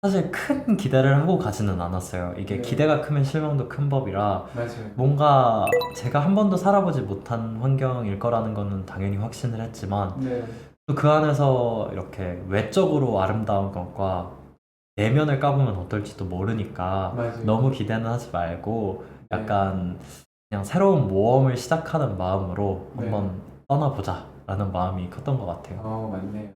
Speaker 1: 사실 큰 기대를 하고 가지는 않았어요. 이게
Speaker 2: 네.
Speaker 1: 기대가 크면 실망도 큰 법이라
Speaker 2: 맞아요.
Speaker 1: 뭔가 제가 한 번도 살아보지 못한 환경일 거라는 거는 당연히 확신을 했지만
Speaker 2: 네.
Speaker 1: 또 그 안에서 이렇게 외적으로 아름다운 것과 내면을 까보면 어떨지도 모르니까
Speaker 2: 맞아요.
Speaker 1: 너무 기대는 하지 말고
Speaker 2: 네.
Speaker 1: 약간 그냥 새로운 모험을 시작하는 마음으로
Speaker 2: 네.
Speaker 1: 한번 떠나보자 라는 마음이 컸던 것 같아요.
Speaker 2: 맞네요.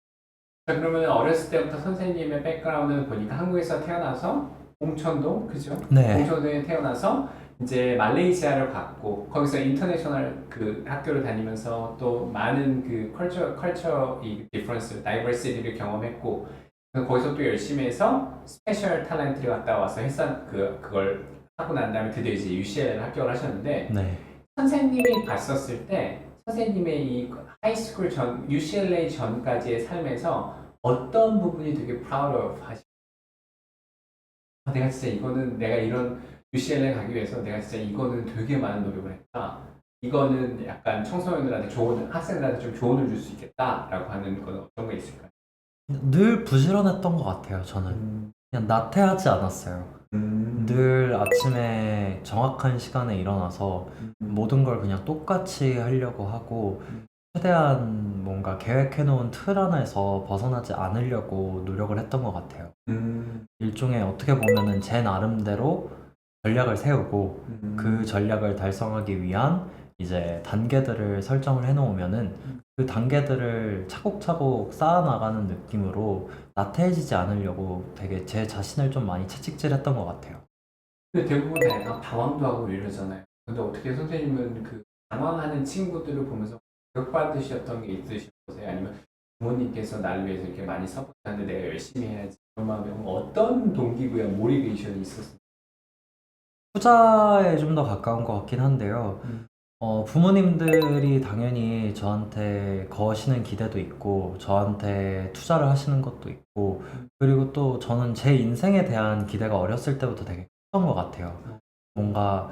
Speaker 2: 자, 그러면 어렸을 때부터 선생님의 백그라운드는 보니까 한국에서 태어나서 봉천동, 그죠?
Speaker 1: 네.
Speaker 2: 봉천동에 태어나서 이제 말레이시아를 갔고 거기서 인터내셔널 그 학교를 다니면서 또 많은 그 컬처 이 디퍼런스, 다이버시티를 경험했고 거기서 또 열심히 해서 스페셜 탤런트를 갔다 와서 그걸 하고 난 다음에 드디어 이제 UCLA를 합격을 하셨는데
Speaker 1: 네.
Speaker 2: 선생님이 봤었을 때 선생님의 이 하이스쿨 전 UCLA 전까지의 삶에서 어떤 부분이 되게 proud of 하시? 내가 진짜 이거는 내가 이런 UCLA 가기 위해서 내가 진짜 이거는 되게 많은 노력을 했다. 이거는 약간 청소년들한테 학생들한테 좀 조언을 줄 수 있겠다라고 하는 건 어떤 거 있을까요?
Speaker 1: 늘 부지런했던 것 같아요, 저는. 그냥 나태하지 않았어요. 늘 아침에 정확한 시간에 일어나서 모든 걸 그냥 똑같이 하려고 하고 최대한 뭔가 계획해놓은 틀 안에서 벗어나지 않으려고 노력을 했던 것 같아요. 일종의 어떻게 보면은 제 나름대로 전략을 세우고 그 전략을 달성하기 위한 이제 단계들을 설정을 해놓으면은 그 단계들을 차곡차곡 쌓아나가는 느낌으로 나태해지지 않으려고 되게 제 자신을 좀 많이 채찍질했던 것 같아요.
Speaker 2: 근데 대부분 다 약간 방황도 하고 이러잖아요. 근데 어떻게 선생님은 그 방황하는 친구들을 보면서 격받으셨던 게 있으셨어요? 아니면 부모님께서 나를 위해서 이렇게 많이 서포트하는데 내가 열심히 해야지 그런 마음에 어떤 동기부여 모티베이션이 있었어요?
Speaker 1: 투자에 좀 더 가까운 것 같긴 한데요.
Speaker 2: 음.
Speaker 1: 부모님들이 당연히 저한테 거시는 기대도 있고, 저한테 투자를 하시는 것도 있고, 그리고 또 저는 제 인생에 대한 기대가 어렸을 때부터 되게 컸던 것 같아요. 뭔가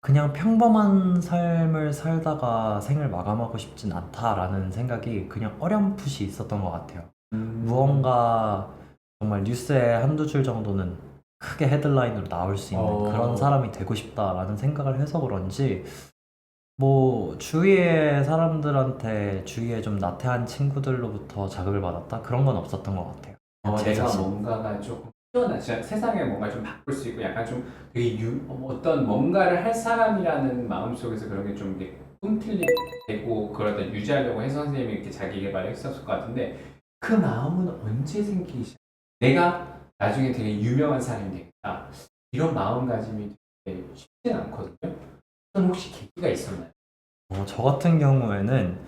Speaker 1: 그냥 평범한 삶을 살다가 생을 마감하고 싶진 않다라는 생각이 그냥 어렴풋이 있었던 것 같아요. 무언가 정말 뉴스에 한두 줄 정도는 크게 헤드라인으로 나올 수 있는 그런 사람이 되고 싶다라는 생각을 해서 그런지 뭐 주위의 사람들한테 주위에 좀 나태한 친구들로부터 자극을 받았다? 그런 건 없었던 것 같아요. 제
Speaker 2: 내가
Speaker 1: 자신.
Speaker 2: 뭔가가 조금 뛰어나 진짜 세상에 뭔가 좀 바꿀 수 있고 약간 좀 되게 어떤 뭔가를 할 사람이라는 마음 속에서 그런 게 좀 꿈틀리고 그러다 유지하려고 해서 선생님이 이렇게 자기 개발을 했었을 것 같은데 그 마음은 언제 생기시? 내가 나중에 되게 유명한 사람이 되겠다. 이런 마음가짐이 되게 쉽진 않거든요. 그럼 혹시 계기가 있었나요?
Speaker 1: 저 같은 경우에는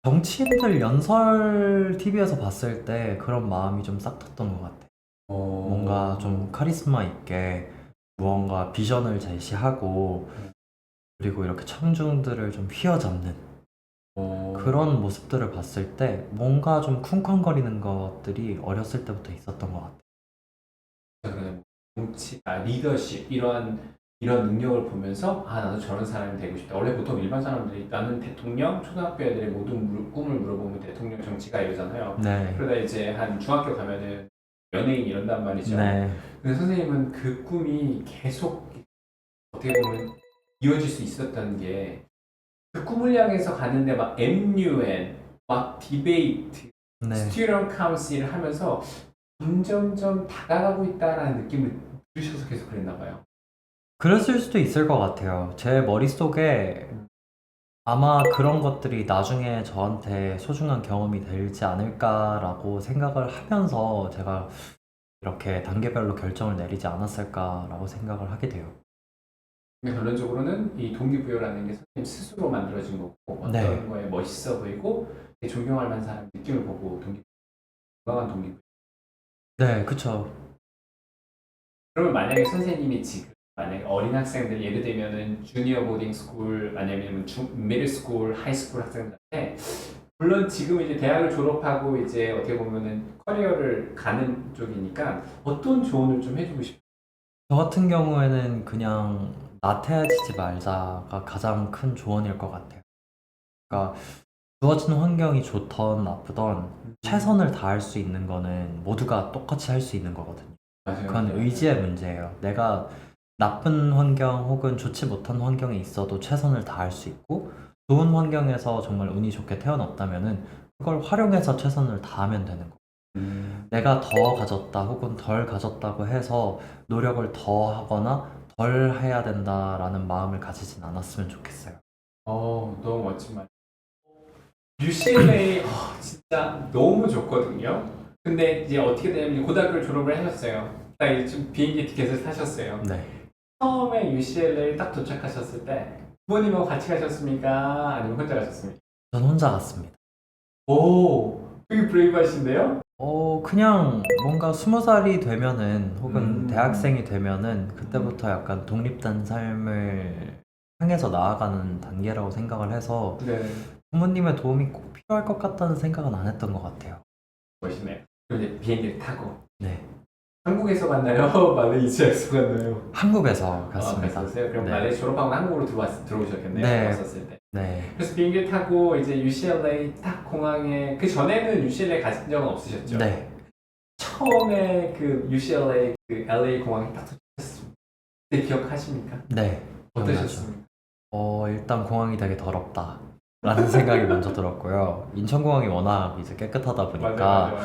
Speaker 1: 정치인들 연설 TV에서 봤을 때 그런 마음이 좀 싹 텄던 것 같아요. 뭔가 좀 카리스마 있게 무언가 비전을 제시하고 그리고 이렇게 청중들을 좀 휘어잡는 그런 모습들을 봤을 때 뭔가 좀 쿵쾅거리는 것들이 어렸을 때부터 있었던 것 같아요.
Speaker 2: 그런 정치가 리더십 이런 능력을 보면서 나도 저런 사람이 되고 싶다. 원래 보통 일반 사람들이 나는 대통령, 초등학교 애들의 모든 꿈을 물어보면 대통령 정치가 이러잖아요.
Speaker 1: 네.
Speaker 2: 그러다 이제 한 중학교 가면은 연예인 이런단 말이죠.
Speaker 1: 네.
Speaker 2: 근데 선생님은 그 꿈이 계속 어떻게 보면 이어질 수 있었던 게 그 꿈을 향해서 가는데 막 MUN, 막 디베이트,
Speaker 1: 네.
Speaker 2: 스튜던트 카운슬을 하면서 점점점 다가가고 있다라는 느낌을 들으셔서 계속 그랬나 봐요.
Speaker 1: 그랬을 수도 있을 것 같아요. 제 머릿속에 아마 그런 것들이 나중에 저한테 소중한 경험이 되지 않을까라고 생각을 하면서 제가 이렇게 단계별로 결정을 내리지 않았을까라고 생각을 하게 돼요.
Speaker 2: 근데 결론적으로는 이 동기부여라는 게 선생님 스스로 만들어진 거고 어떤
Speaker 1: 네.
Speaker 2: 거에 멋있어 보이고 되게 존경할 만한 사람 느낌을 보고 건강한 동기부여.
Speaker 1: 네, 그쵸.
Speaker 2: 그러면 만약에 선생님이 지금 만약에 어린 학생들 예를 들면은 주니어 보딩 스쿨 아니면 미들 스쿨, 하이 스쿨 학생들한테 물론 지금 이제 대학을 졸업하고 이제 어떻게 보면은 커리어를 가는 쪽이니까 어떤 조언을 좀 해주고 싶어요?
Speaker 1: 저 같은 경우에는 그냥 나태해지지 말자가 가장 큰 조언일 것 같아요. 그러니까 주어진 환경이 좋던 나쁘던 최선을 다할 수 있는 거는 모두가 똑같이 할 수 있는 거거든요.
Speaker 2: 맞아요.
Speaker 1: 그건 의지의 문제예요. 내가 나쁜 환경 혹은 좋지 못한 환경에 있어도 최선을 다할 수 있고 좋은 환경에서 정말 운이 좋게 태어났다면은 그걸 활용해서 최선을 다하면 되는 거예요. 내가 더 가졌다 혹은 덜 가졌다고 해서 노력을 더 하거나 덜 해야 된다라는 마음을 가지진 않았으면 좋겠어요.
Speaker 2: 너무 멋진 말. UCLA 진짜 너무 좋거든요. 근데 이제 어떻게 되냐면 고등학교를 졸업을 하셨어요. 딱 이제 좀 비행기 티켓을 사셨어요.
Speaker 1: 네.
Speaker 2: 처음에 UCLA 딱 도착하셨을 때 부모님하고 같이 가셨습니까? 아니면 혼자 가셨습니까?
Speaker 1: 전 혼자 갔습니다.
Speaker 2: 오, 되게 브레이브하신데요?
Speaker 1: 그냥 뭔가 20살이 되면은 혹은
Speaker 2: 음.
Speaker 1: 대학생이 되면은 그때부터 약간 독립된 삶을 향해서 나아가는 단계라고 생각을 해서
Speaker 2: 네,
Speaker 1: 부모님의 도움이 꼭 필요할 것 같다는 생각은 안 했던 것 같아요.
Speaker 2: 멋있네요. 그럼 이제 비행기를 타고
Speaker 1: 네.
Speaker 2: 한국에서 갔나요? 말레이시아에서 갔나요?
Speaker 1: 한국에서 갔습니다.
Speaker 2: 갔었어요? 그럼
Speaker 1: 네.
Speaker 2: 말레이시아 졸업하고 한국으로 들어오셨겠네요?
Speaker 1: 네.
Speaker 2: 왔었을 때.
Speaker 1: 네.
Speaker 2: 그래서 비행기를 타고 이제 UCLA 딱 공항에 그 전에는 UCLA 가신 적은 없으셨죠?
Speaker 1: 네.
Speaker 2: 처음에 그 UCLA 그 LA 공항에 딱 도착했습니다. 그때 기억하십니까?
Speaker 1: 네. 기억나죠.
Speaker 2: 어떠셨습니까?
Speaker 1: 일단 공항이 되게 더럽다. 라는 생각이 먼저 들었고요. 인천공항이 워낙 이제 깨끗하다 보니까
Speaker 2: 맞아요.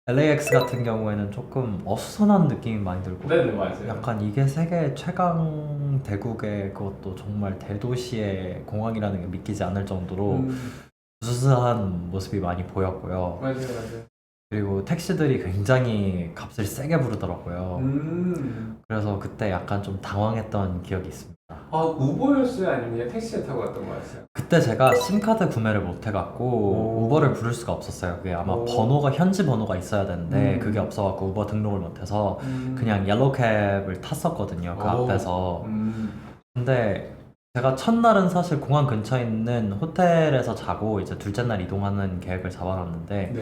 Speaker 1: LAX 같은 경우에는 조금 어수선한 느낌이 많이 들고
Speaker 2: 네네 맞아요.
Speaker 1: 약간 이게 세계 최강 대국의 그것도 정말 대도시의 공항이라는 게 믿기지 않을 정도로 수수한 모습이 많이 보였고요.
Speaker 2: 맞아요.
Speaker 1: 그리고 택시들이 굉장히 값을 세게 부르더라고요. 그래서 그때 약간 좀 당황했던 기억이 있습니다.
Speaker 2: 우버였어요? 아니면 그냥 택시를 타고 갔던 거였어요?
Speaker 1: 그때 제가 심카드 구매를 못 해갖고
Speaker 2: 오.
Speaker 1: 우버를 부를 수가 없었어요. 그게 아마
Speaker 2: 오.
Speaker 1: 번호가 현지 번호가 있어야 되는데
Speaker 2: 음.
Speaker 1: 그게 없어갖고 우버 등록을 못해서 그냥 옐로우캡을 탔었거든요. 그
Speaker 2: 오.
Speaker 1: 앞에서. 근데 제가 첫날은 사실 공항 근처에 있는 호텔에서 자고 이제 둘째 날 이동하는 계획을 잡아놨는데
Speaker 2: 네.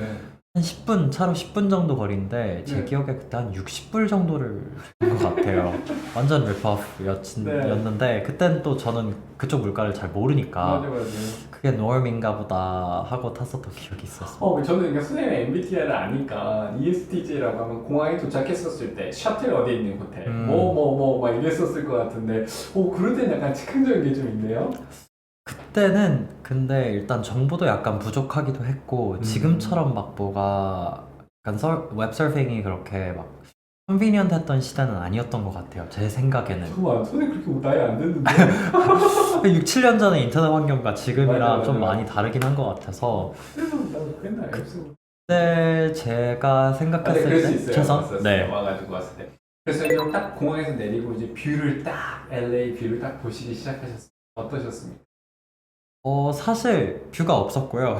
Speaker 1: 한 10분, 차로 10분 정도 거리인데 제
Speaker 2: 네.
Speaker 1: 기억에 그때 한 60불 정도를 준 것 같아요. 완전 리프업이었는데 그땐 또 저는 그쪽 물가를 잘 모르니까
Speaker 2: 맞아요.
Speaker 1: 그게 노멀인가 보다 하고 탔었던 기억이 있었어요.
Speaker 2: 저는 그러니까 선생님의 MBTI를 아니까 ESTJ라고 하면 공항에 도착했었을 때 셔틀 어디에 있는 호텔 막 이랬었을 것 같은데 그럴 땐 약간 즉흥적인 게 좀 있네요.
Speaker 1: 그때는 근데 일단 정보도 약간 부족하기도 했고 지금처럼 막 뭐가 약간 웹서핑이 그렇게 막 컨비니언트했던 시대는 아니었던 것 같아요. 제 생각에는.
Speaker 2: 잠깐만 선생님 그렇게 나이 안 됐는데
Speaker 1: 6, 7년 전에 인터넷 환경과 지금이랑 좀
Speaker 2: 맞아.
Speaker 1: 많이 다르긴 한 것 같아서
Speaker 2: 그래서 나도 맨날 없어.
Speaker 1: 그때 제가 생각했을
Speaker 2: 그럴 수
Speaker 1: 때
Speaker 2: 있어요.
Speaker 1: 최선?
Speaker 2: 왔었어요.
Speaker 1: 네.
Speaker 2: 와가지고 왔을 때. 그래서 이제 딱 공항에서 내리고 이제 뷰를 딱 LA 뷰를 딱 보시기 시작하셨어요. 어떠셨습니까?
Speaker 1: 사실 뷰가 없었고요.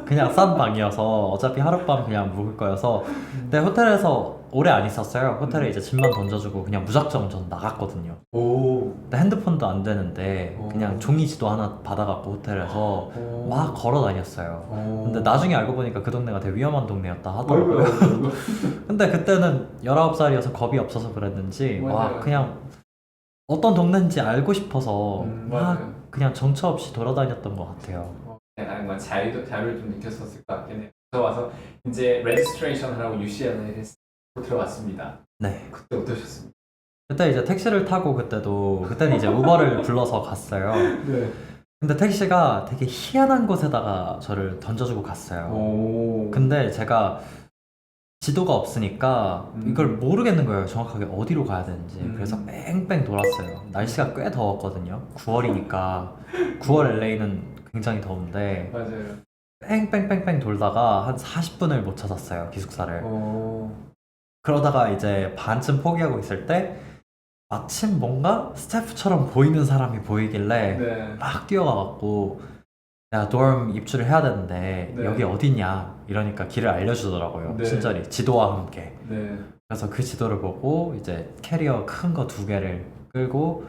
Speaker 1: 그냥 싼 방이어서 어차피 하룻밤 그냥 묵을 거여서 근데 호텔에서 오래 안 있었어요. 호텔에 이제 짐만 던져주고 그냥 무작정 전 나갔거든요.
Speaker 2: 오.
Speaker 1: 근데 핸드폰도 안 되는데
Speaker 2: 오.
Speaker 1: 그냥 종이 지도 하나 받아갖고 호텔에서 막 걸어 다녔어요. 근데
Speaker 2: 나
Speaker 1: 나중에 알고 보니까 그 동네가 되게 위험한 동네였다 하더라고요. 근데 그때는 19살이어서 겁이 없어서 그랬는지
Speaker 2: 맞아요.
Speaker 1: 막 그냥 어떤 동네인지 알고 싶어서 막
Speaker 2: 맞아요.
Speaker 1: 그냥 정처 없이 돌아다녔던 것 같아요.
Speaker 2: 약간 뭔가 자유를 좀 느꼈었을 것 같긴 해요. 그래서 와서 이제 레지스트레이션 하라고 UCLA에 들어왔습니다.
Speaker 1: 네.
Speaker 2: 그때 어떠셨습니까?
Speaker 1: 그때 이제 택시를 타고 그때는 이제 우버를 불러서 갔어요.
Speaker 2: 네.
Speaker 1: 근데 택시가 되게 희한한 곳에다가 저를 던져주고 갔어요.
Speaker 2: 오.
Speaker 1: 근데 제가 지도가 없으니까 이걸 모르겠는 거예요. 정확하게 어디로 가야 되는지. 그래서 뺑뺑 돌았어요. 날씨가 꽤 더웠거든요. 9월이니까. 9월 LA는 굉장히 더운데
Speaker 2: 맞아요.
Speaker 1: 뺑뺑뺑뺑 돌다가 한 40분을 못 찾았어요. 기숙사를.
Speaker 2: 오.
Speaker 1: 그러다가 이제 반쯤 포기하고 있을 때 마침 뭔가 스태프처럼 보이는 사람이 보이길래
Speaker 2: 네.
Speaker 1: 막 뛰어가갖고 야 도엄 입주를 해야 되는데
Speaker 2: 네.
Speaker 1: 여기 어디냐 이러니까 길을 알려주더라고요.
Speaker 2: 네.
Speaker 1: 친절히 지도와 함께.
Speaker 2: 네.
Speaker 1: 그래서 그 지도를 보고 이제 캐리어 큰 거 2개를 끌고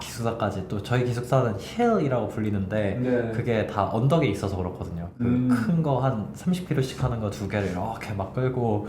Speaker 1: 기숙사까지 또 저희 기숙사는 힐이라고 불리는데
Speaker 2: 네.
Speaker 1: 그게 다 언덕에 있어서 그렇거든요. 그 큰 거 한 30km씩 하는 거 두 개를 이렇게 막 끌고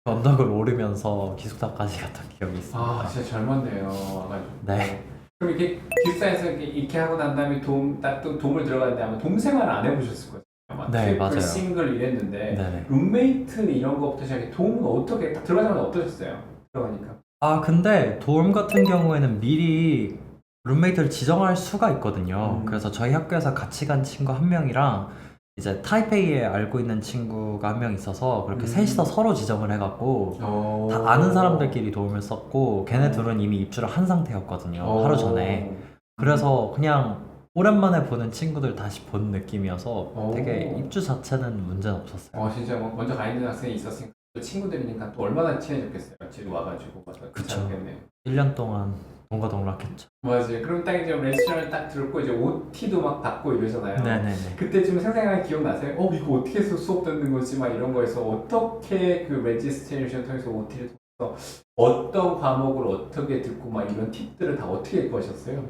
Speaker 1: 그 언덕을 오르면서 기숙사까지 갔던 기억이 있습니다.
Speaker 2: 진짜 젊었네요. 와가지고.
Speaker 1: 네.
Speaker 2: 그럼 이렇게 기숙사에서 이렇게 하고 난 다음에 또 돔을 들어갔는데 아마 돔 생활 안 해보셨을 거예요. 막
Speaker 1: 네,
Speaker 2: 트리플,
Speaker 1: 맞아요.
Speaker 2: 싱글 이랬는데
Speaker 1: 네네.
Speaker 2: 룸메이트 이런 거부터 시작해 돔은 어떻게 딱 들어가자마자 어떠셨어요? 들어가니까.
Speaker 1: 근데 dorm 같은 경우에는 미리 룸메이트를 지정할 수가 있거든요. 그래서 저희 학교에서 같이 간 친구 한 명이랑 이제 타이페이에 알고 있는 친구가 한 명 있어서 그렇게 셋이서 서로 지정을 해갖고 다 아는 사람들끼리 도움을 썼고 걔네 둘은 이미 입주를 한 상태였거든요. 하루 전에. 그래서 그냥 오랜만에 보는 친구들 다시 본 느낌이어서 되게 입주 자체는 문제는 없었어요.
Speaker 2: 진짜 뭐 먼저 가 있는 학생이 있었으니까 또 친구들이니까 또 얼마나 친해졌겠어요. 집에 와가지고
Speaker 1: 그쵸.
Speaker 2: 괜찮겠네요.
Speaker 1: 1년 동안 동거동락했죠.
Speaker 2: 맞아요. 그럼 딱 이제 레스토랑을 딱 들었고 이제 OT도 막 받고 이러잖아요.
Speaker 1: 네네네.
Speaker 2: 그때쯤 생생하게 기억나세요? 이거 어떻게 해서 수업 듣는 거지? 막 이런 거에서 어떻게 그 레지스트레이션 통해서 OT를 통해서 어떤 과목을 어떻게 듣고 막 이런 팁들을 다 어떻게 구하셨어요?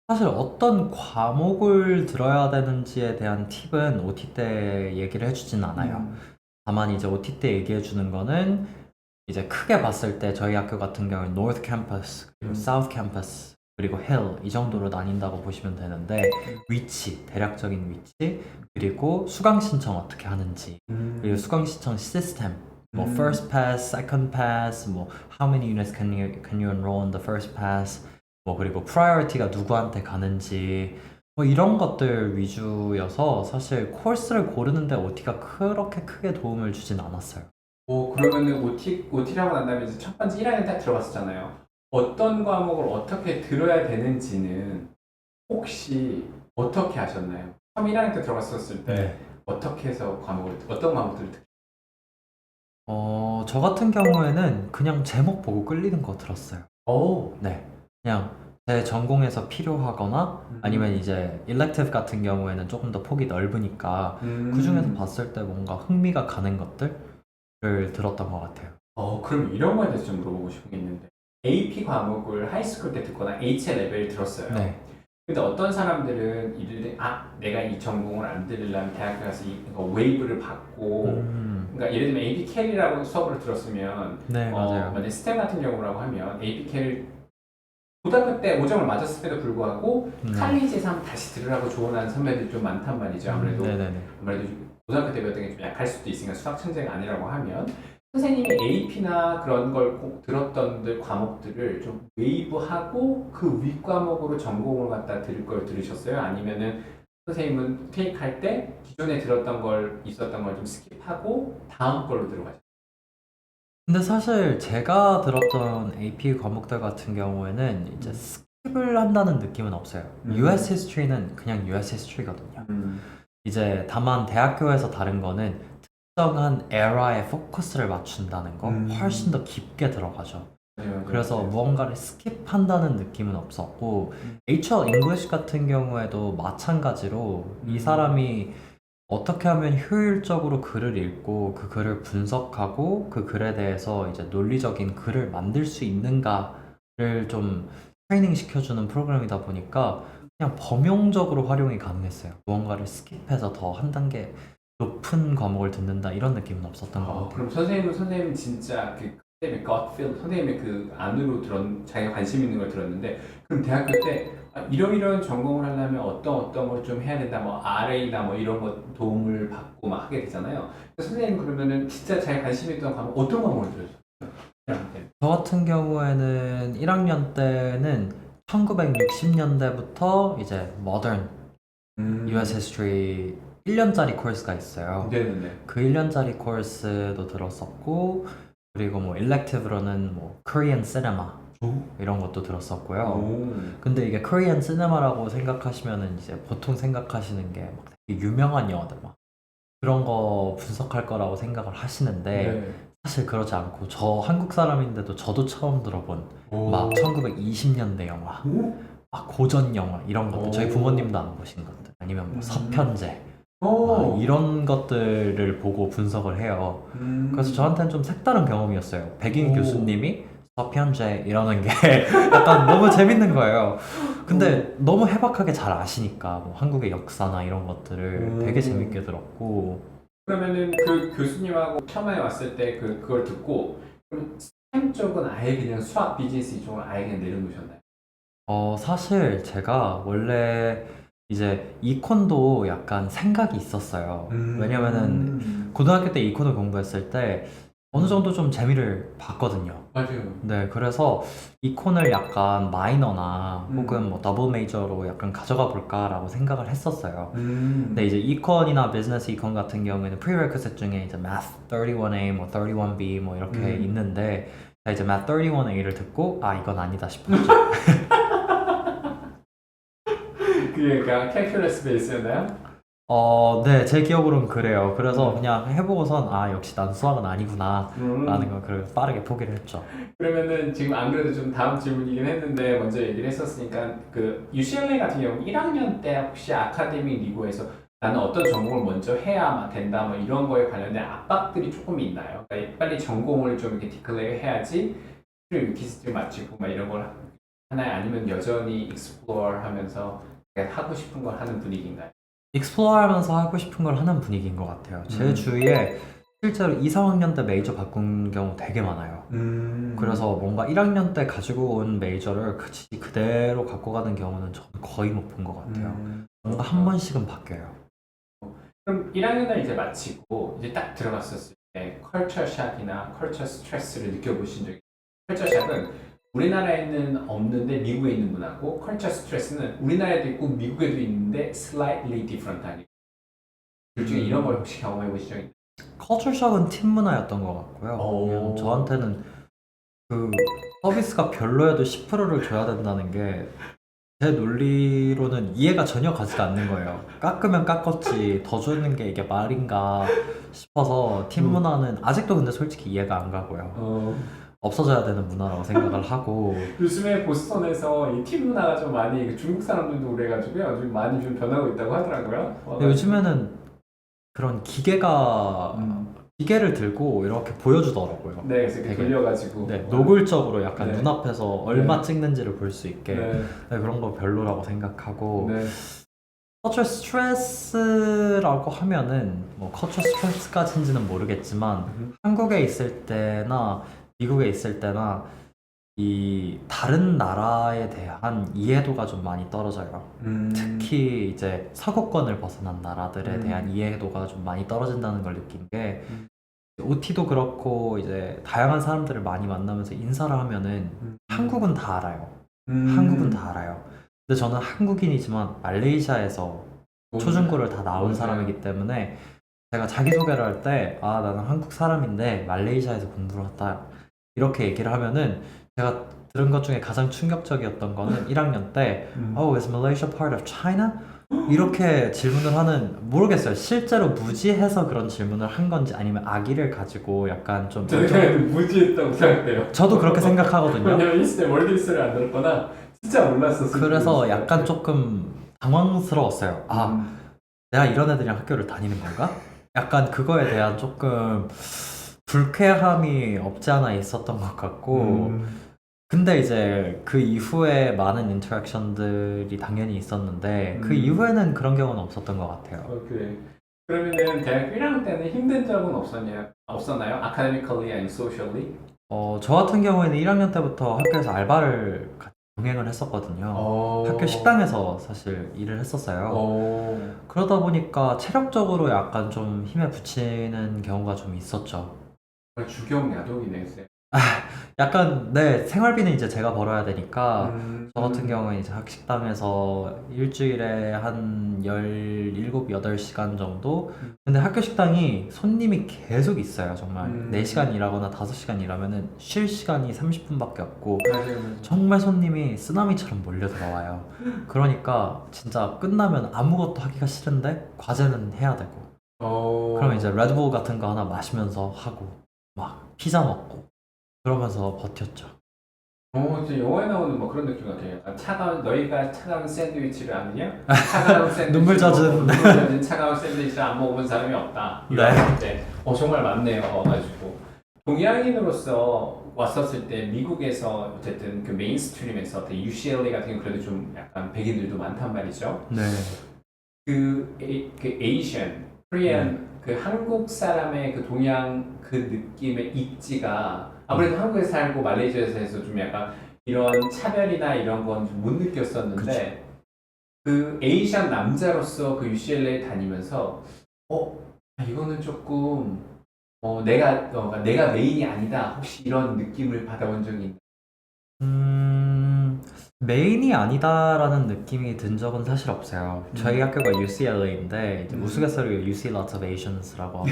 Speaker 1: 사실 어떤 과목을 들어야 되는지에 대한 팁은 OT 때 얘기를 해주진 않아요. 다만 이제 OT 때 얘기해 주는 거는 이제 크게 봤을 때 저희 학교 같은 경우는 North Campus, 그리고 South Campus, 그리고 Hill 이 정도로 나뉜다고 보시면 되는데 위치, 대략적인 위치, 그리고 수강 신청 어떻게 하는지, 그리고 수강 신청 시스템, 뭐 first pass, second pass, 뭐 how many units can you enroll in the first pass, 뭐 그리고 priority가 누구한테 가는지 뭐 이런 것들 위주여서 사실 코र्스를 고르는데 OT가 그렇게 크게 도움을 주진 않았어요.
Speaker 2: 그러면은 OT를 하고 난 다음에 이제 첫 번째 1학년 딱 들어갔었잖아요. 어떤 과목을 어떻게 들어야 되는지는 혹시 어떻게 하셨나요? 처음 1학년 때 들어갔었을 때 어떻게 해서 어떤 과목들을
Speaker 1: 저 같은 경우에는 그냥 제목 보고 끌리는 거 들었어요. 네. 그냥 제 전공에서 필요하거나 아니면 이제 elective 같은 경우에는 조금 더 폭이 넓으니까 그 중에서 봤을 때 뭔가 흥미가 가는 것들을 들었던 것 같아요.
Speaker 2: 그럼 이런 거에 대해서 좀 물어보고 싶은 게 있는데 AP 과목을 하이스쿨 때 듣거나 H 레벨 들었어요.
Speaker 1: 네.
Speaker 2: 근데 어떤 사람들은 내가 이 전공을 안 들으려면 대학교 가서 이거 웨이브를 받고 그러니까 예를 들면 AP 캐리라고 수업을 들었으면
Speaker 1: 네, 맞아요.
Speaker 2: 만약 스템 같은 경우라고 하면 AP 캐리 고등학교 때 5점을 맞았을 때도 불구하고 칼리지에서 한번 다시 들으라고 조언하는 선배들이 좀 많단 말이죠. 아무래도 고등학교 때 배웠던 게 좀 약할 수도 있으니까 수학 천재가 아니라고 하면 선생님이 AP나 그런 걸 꼭 들었던 과목들을 좀 웨이브하고 그 윗 과목으로 전공을 갖다 들을 걸 들으셨어요? 아니면은 선생님은 테이크할 때 기존에 들었던 걸 있었던 걸 좀 스킵하고 다음 걸로 들어가셨어요?
Speaker 1: 근데 사실 제가 들었던 AP 과목들 같은 경우에는 이제 스킵을 한다는 느낌은 없어요. US History는 그냥 US History거든요. 이제 다만 대학교에서 다른 거는 특정한 에라에 포커스를 맞춘다는 거 훨씬 더 깊게 들어가죠. 그래서 무언가를 스킵한다는 느낌은 없었고 HR English 같은 경우에도 마찬가지로 이 사람이 어떻게 하면 효율적으로 글을 읽고 그 글을 분석하고 그 글에 대해서 이제 논리적인 글을 만들 수 있는가를 좀 트레이닝 시켜주는 프로그램이다 보니까 그냥 범용적으로 활용이 가능했어요. 무언가를 스킵해서 더 한 단계 높은 과목을 듣는다 이런 느낌은 없었던 것 같아요.
Speaker 2: 그럼 선생님 진짜 그 선생님의 gut feel, 선생님의 그 안으로 자기가 관심 있는 걸 들었는데 그럼 대학교 때 이런 전공을 하려면 어떤 걸 좀 해야 된다, 뭐 RA나 뭐 이런 거 도움을 받고 막 하게 되잖아요. 선생님 그러면은 진짜 자기 관심 있던 과목 어떤 과목을 들으셨어요?
Speaker 1: 저 같은 경우에는 1학년 때는 1960년대부터 이제 modern US History 1년짜리 코र्스가 있어요.
Speaker 2: 네네네.
Speaker 1: 그 1년짜리 코र्스도 들었었고 그리고 뭐 elective로는 뭐 Korean Cinema 이런 것도 들었었고요. 근데 이게 Korean Cinema라고 생각하시면은 이제 보통 생각하시는 게 막 되게 유명한 영화들 막 그런 거 분석할 거라고 생각을 하시는데 사실 그렇지 않고 저 한국 사람인데도 저도 처음 들어본 막 1920년대 영화, 막 고전 영화 이런 것들 저희 부모님도 안 보신 것들 아니면 뭐 서편제 이런 것들을 보고 분석을 해요. 그래서 저한테는 좀 색다른 경험이었어요. 백인 교수님이 서편제 이러는 게 약간 너무 재밌는 거예요. 근데 너무 해박하게 잘 아시니까 뭐 한국의 역사나 이런 것들을 되게 재밌게 들었고.
Speaker 2: 그러면은 그 교수님하고 처음에 왔을 때 그걸 듣고 그럼 스템 쪽은 아예 그냥 수학 비즈니스 이쪽을 아예 그냥 내려놓으셨나요?
Speaker 1: 사실 제가 원래 이제 이콘도 약간 생각이 있었어요. 왜냐면은 고등학교 때 이콘을 공부했을 때 어느 정도 좀 재미를 봤거든요.
Speaker 2: 맞아요.
Speaker 1: 네, 그래서 이콘을 약간 마이너나 혹은 뭐 더블 메이저로 약간 가져가 볼까라고 생각을 했었어요. 근데 이제 이콘이나 비즈니스 이콘 같은 경우에는 prerequisite 중에 이제 Math 31A, 뭐 31B 뭐 이렇게 있는데 제가 이제 Math 31A를 듣고 아 이건 아니다 싶었죠.
Speaker 2: 그게 그냥 캘큘러스 베이스였나요?
Speaker 1: 네, 제 기억으로는 그래요. 그래서 그냥 해보고선 아 역시 난 수학은 아니구나 라는 걸 그래서 빠르게 포기를 했죠.
Speaker 2: 그러면은 지금 안 그래도 좀 다음 질문이긴 했는데 먼저 얘기를 했었으니까 그 UCLA 같은 경우 1학년 때 혹시 아카데믹 리그에서 나는 어떤 전공을 먼저 해야 된다 뭐 이런 거에 관련된 압박들이 조금 있나요? 그러니까 빨리 전공을 좀 이렇게 디클레어 해야지 유키스트를 마치고 막 이런 걸 하나요? 아니면 여전히 익스플로어 하면서 그냥 하고 싶은 걸 하는 분위기인가요?
Speaker 1: 익스플로어 하면서 하고 싶은 걸 하는 분위기인 것 같아요. 제 주위에 실제로 2, 3학년 때 메이저 바꾼 경우 되게 많아요. 그래서 뭔가 1학년 때 가지고 온 메이저를 그대로 갖고 가는 경우는 저는 거의 못 본 것 같아요. 뭔가 한 번씩은 바뀌어요.
Speaker 2: 그럼 1학년을 이제 마치고 이제 딱 들어갔었을 때 컬처 샥이나 컬처 스트레스를 느껴보신 적이 컬처 샥은 우리나라에는 없는데 미국에 있는 문화고 컬처 스트레스는 우리나라에도 있고 미국에도 있는데 slightly different하니 둘 중에 이런 걸 혹시 경험해 보신 적이 있나요?
Speaker 1: 컬처 샥은 팀 문화였던 것 같고요.
Speaker 2: 오.
Speaker 1: 그냥 저한테는 그 서비스가 별로여도 10%를 줘야 된다는 게 제 논리로는 이해가 전혀 가지가 않는 거예요. 깎으면 깎았지 더 주는 게 이게 말인가 싶어서 팀 문화는 아직도 근데 솔직히 이해가 안 가고요. 없어져야 되는 문화라고 생각을 하고.
Speaker 2: 요즘에 보스턴에서 이 팀 문화가 좀 많이 중국 사람들도 그래가지고요 좀 많이 좀 변하고 있다고 하더라고요.
Speaker 1: 근데 요즘에는 그런 기계를 들고 이렇게 보여주더라고요.
Speaker 2: 네, 그래서 이렇게
Speaker 1: 되게,
Speaker 2: 돌려가지고
Speaker 1: 네, 노골적으로 약간
Speaker 2: 네.
Speaker 1: 눈앞에서 얼마 찍는지를 볼 수 있게.
Speaker 2: 네.
Speaker 1: 네, 그런 거 별로라고 생각하고.
Speaker 2: 네.
Speaker 1: 커처 스트레스라고 하면은 뭐 커처 스트레스까지인지는 모르겠지만 한국에 있을 때나 미국에 있을 때나 이 다른 나라에 대한 이해도가 좀 많이 떨어져요. 특히 이제 서구권을 벗어난 나라들에 대한 이해도가 좀 많이 떨어진다는 걸 느낀 게 OT도 그렇고 이제 다양한 사람들을 많이 만나면서 인사를 하면은 한국은 다 알아요. 한국은 다 알아요. 근데 저는 한국인이지만 말레이시아에서 초중고를 다 나온 사람이기 때문에 제가 자기소개를 할 때 아 나는 한국 사람인데 말레이시아에서 공부를 했다 이렇게 얘기를 하면은 제가 들은 것 중에 가장 충격적이었던 거는 1학년 때 Oh, is Malaysia part of China? 이렇게 질문을 하는 모르겠어요. 실제로 무지해서 그런 질문을 한 건지 아니면 악의를 가지고 약간 좀
Speaker 2: 저는 무지했다고 생각돼요.
Speaker 1: 저도 그렇게 생각하거든요.
Speaker 2: 왜냐면 이 시대 월드리스를 안 들었거나 진짜 몰랐었어요.
Speaker 1: 그래서 약간 조금 당황스러웠어요. 아, 내가 이런 애들이랑 학교를 다니는 건가? 약간 그거에 대한 조금 불쾌함이 없지 않아 있었던 것 같고 근데 이제 그 이후에 많은 인터랙션들이 당연히 있었는데 그 이후에는 그런 경우는 없었던 것 같아요.
Speaker 2: 오케이. 그러면은 대학 1학년 때는 힘든 적은 없었나요? 아카데미컬리 아니면 소셜리?
Speaker 1: 저 같은 경우에는 1학년 때부터 학교에서 알바를 같이 병행을 했었거든요. 학교 식당에서 사실 일을 했었어요. 그러다 보니까 체력적으로 약간 좀 힘에 부치는 경우가 좀 있었죠.
Speaker 2: 주경 야독이네.
Speaker 1: 약간 네 생활비는 이제 제가 벌어야 되니까 저 같은 경우에 이제 학식당에서 일주일에 한 17, 8시간 정도 근데 학교 식당이 손님이 계속 있어요. 정말 4시간 일하거나 5시간 일하면은 쉴 시간이 30분밖에 없고 정말 손님이 쓰나미처럼 몰려 들어와요. 그러니까 진짜 끝나면 아무것도 하기가 싫은데 과제는 해야 되고 그럼 이제 레드불 같은 거 하나 마시면서 하고 막 피자 먹고 그러면서 버텼죠.
Speaker 2: 진짜 영화에 나오는 뭐 그런 느낌 같아요. 너희가 차가운 샌드위치를 아느냐? 차가운 샌드위치
Speaker 1: 눈물 젖은
Speaker 2: 차가운 샌드위치를 안 먹어본 사람이 없다.
Speaker 1: 네.
Speaker 2: 정말 맞네요. 가지고 동양인으로서 왔었을 때 미국에서 어쨌든 그 메인스트림에서 UCLA 같은 경우 그래도 좀 약간 백인들도 많단 말이죠.
Speaker 1: 네.
Speaker 2: 그 에이션, 코리안 그 한국 사람의 그 동양 그 느낌의 입지가 아무래도 한국에 살고 말레이시아에서 해서 좀 약간 이런 차별이나 이런 건 좀 못 느꼈었는데 그 에이션 남자로서 그 UCLA 다니면서 이거는 조금 내가 메인이 아니다 혹시 이런 느낌을 받아본 적이 있나요?
Speaker 1: 메인이 아니다라는 느낌이 든 적은 사실 없어요. 저희 학교가 UCLA인데 우스갯소리로 UC Lots of Asians라고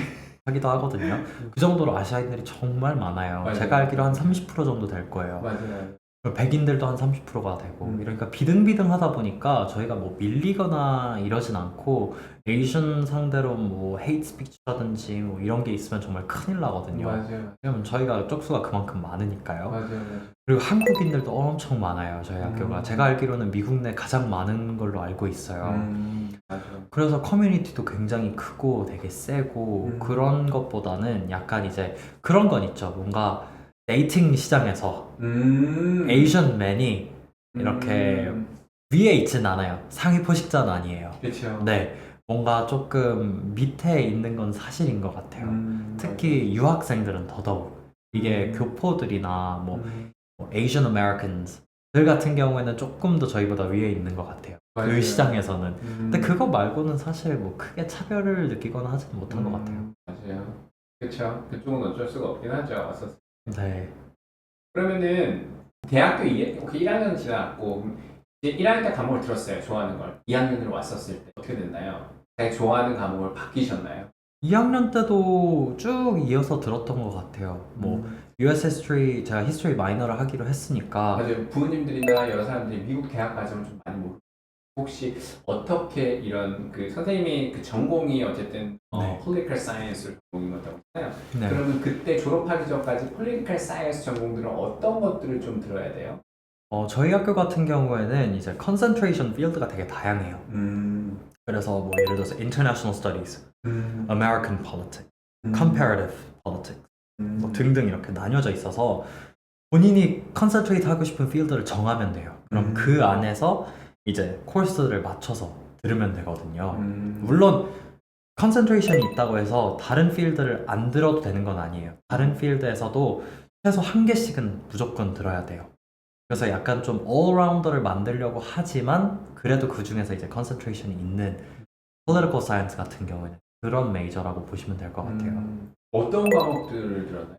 Speaker 1: 하기도 하거든요. 그 정도로 아시아인들이 정말 많아요.
Speaker 2: 맞아요.
Speaker 1: 제가 알기로 한 30% 정도 될 거예요.
Speaker 2: 맞아요.
Speaker 1: 백인들도 한 30%가 되고 이러니까 비등비등하다 보니까 저희가 뭐 밀리거나 이러진 않고 에이션 상대로 뭐 헤이트 스피치라든지 뭐 이런 게 있으면 정말 큰일 나거든요.
Speaker 2: 맞아요.
Speaker 1: 왜냐면 저희가 쪽수가 그만큼 많으니까요.
Speaker 2: 맞아요.
Speaker 1: 그리고 한국인들도 엄청 많아요. 저희 학교가. 제가 알기로는 미국 내 가장 많은 걸로 알고 있어요.
Speaker 2: 맞아요.
Speaker 1: 그래서 커뮤니티도 굉장히 크고 되게 세고 그런 것보다는 약간 이제 그런 건 있죠. 뭔가 데이팅 시장에서 에이션맨이 이렇게 위에 있진 않아요. 상위 포식자는 아니에요.
Speaker 2: 그렇죠.
Speaker 1: 네, 뭔가 조금 밑에 있는 건 사실인 것 같아요. 특히 유학생들은 더더욱 이게 교포들이나 뭐 Asian Americans들 같은 경우에는 조금 더 저희보다 위에 있는 것 같아요.
Speaker 2: 맞아요.
Speaker 1: 그 시장에서는. 근데 그거 말고는 사실 뭐 크게 차별을 느끼거나 하지는 못한 것 같아요.
Speaker 2: 맞아요. 그렇죠. 그쪽은 어쩔 수가 없긴 하죠. 왔었을 때.
Speaker 1: 네.
Speaker 2: 그러면은 대학교 1학년 지나갔고 이제 1학년 때 과목을 들었어요. 좋아하는 걸. 2학년으로 왔었을 때 어떻게 됐나요? 자기 좋아하는 과목을 바뀌셨나요?
Speaker 1: 2학년 때도 쭉 이어서 들었던 것 같아요. 뭐 US History, 제가 History 마이너를 하기로 했으니까
Speaker 2: 맞아요. 부모님들이나 여러 사람들이 미국 대학 과정을 좀 많이 모르고 혹시 어떻게 이런 그 선생님이 그 전공이 어쨌든
Speaker 1: 네.
Speaker 2: Political Science를 전공인 거라고 했잖아요.
Speaker 1: 네.
Speaker 2: 그러면 그때 졸업하기 전까지 Political Science 전공들은 어떤 것들을 좀 들어야 돼요?
Speaker 1: 저희 학교 같은 경우에는 이제 concentration field가 되게 다양해요. 그래서 뭐 예를 들어서 International Studies, American Politics, Comparative Politics 뭐 등등 이렇게 나뉘어져 있어서 본인이 컨센트레이트 하고 싶은 필드를 정하면 돼요. 그럼 그 안에서 이제 코र्스를 맞춰서 들으면 되거든요. 물론 컨센트레이션이 있다고 해서 다른 필드를 안 들어도 되는 건 아니에요. 다른 필드에서도 최소 한 개씩은 무조건 들어야 돼요. 그래서 약간 좀 allrounder를 만들려고 하지만 그래도 그 중에서 이제 컨센트레이션이 있는 political science 같은 경우에는 그런 메이저라고 보시면 될 것 같아요.
Speaker 2: 어떤 과목들을 들었나요?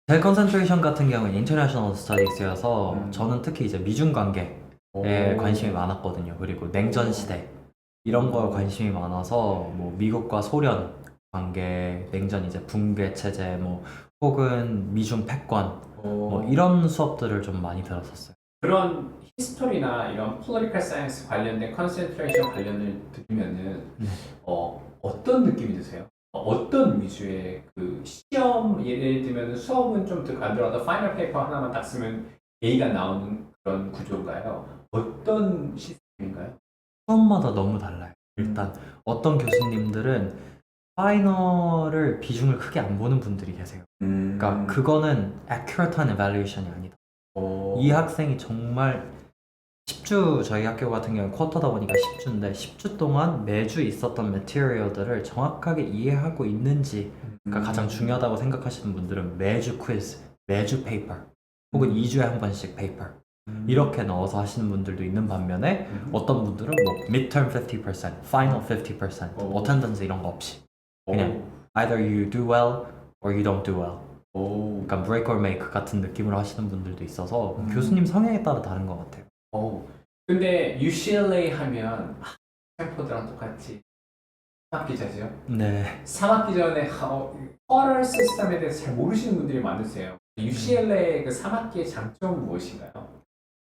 Speaker 1: 제 컨센트레이션 같은 경우는 international studies여서 저는 특히 이제 미중 관계에 관심이 많았거든요. 그리고 냉전 시대 이런 거에 관심이 많아서 뭐 미국과 소련 관계, 냉전 이제 붕괴 체제 뭐 혹은 미중 패권 뭐 이런 수업들을 좀 많이 들었었어요.
Speaker 2: 그런 히스토리나 이런 political science 관련된 컨센트레이션 관련을 들으면은 어떤 느낌이 드세요? 어떤 위주의 그 시험 예를 들면 수업은 좀 안 들어도 파이널 페이퍼 하나만 딱 쓰면 A가 나오는 그런 구조인가요? 어떤 시스템인가요?
Speaker 1: 수업마다 너무 달라요. 일단 어떤 교수님들은 파이널을 비중을 크게 안 보는 분들이 계세요. 그러니까 그거는 accurate한 evaluation이 아니다. 이 학생이 정말 10주 저희 학교 같은 경우는 쿼터다 보니까 10주인데 10주 동안 매주 있었던 매티리얼들을 정확하게 이해하고 있는지 가 가장 중요하다고 생각하시는 분들은 매주 퀴즈, 매주 페이퍼 혹은 2주에 한 번씩 페이퍼 이렇게 넣어서 하시는 분들도 있는 반면에 어떤 분들은 뭐 midterm 50%, final 50%, attendance 이런 거 없이 그냥 either you do well or you don't do well 그러니까 break or make 같은 느낌으로 하시는 분들도 있어서 교수님 성향에 따라 다른 것 같아요.
Speaker 2: 근데 UCLA 하면 스탠포드랑 똑같이 사막 기자죠?
Speaker 1: 네.
Speaker 2: 사막 기전의 허럴 시스템에 대해서 잘 모르시는 분들이 많으세요. UCLA의 그 사막기의 장점은 무엇인가요?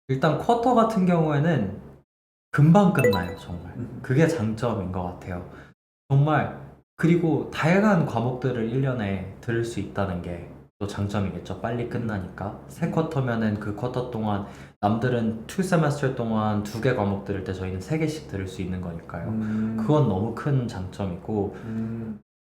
Speaker 1: 일단 쿼터 같은 경우에는 금방 끝나요, 정말. 그게 장점인 것 같아요. 정말 그리고 다양한 과목들을 1년에 들을 수 있다는 게 또 장점이겠죠. 빨리 끝나니까. 세 쿼터면은 그 쿼터 동안 남들은 2 세메스터 동안 2개 과목 들을 때 저희는 3개씩 들을 수 있는 거니까요. 그건 너무 큰 장점이고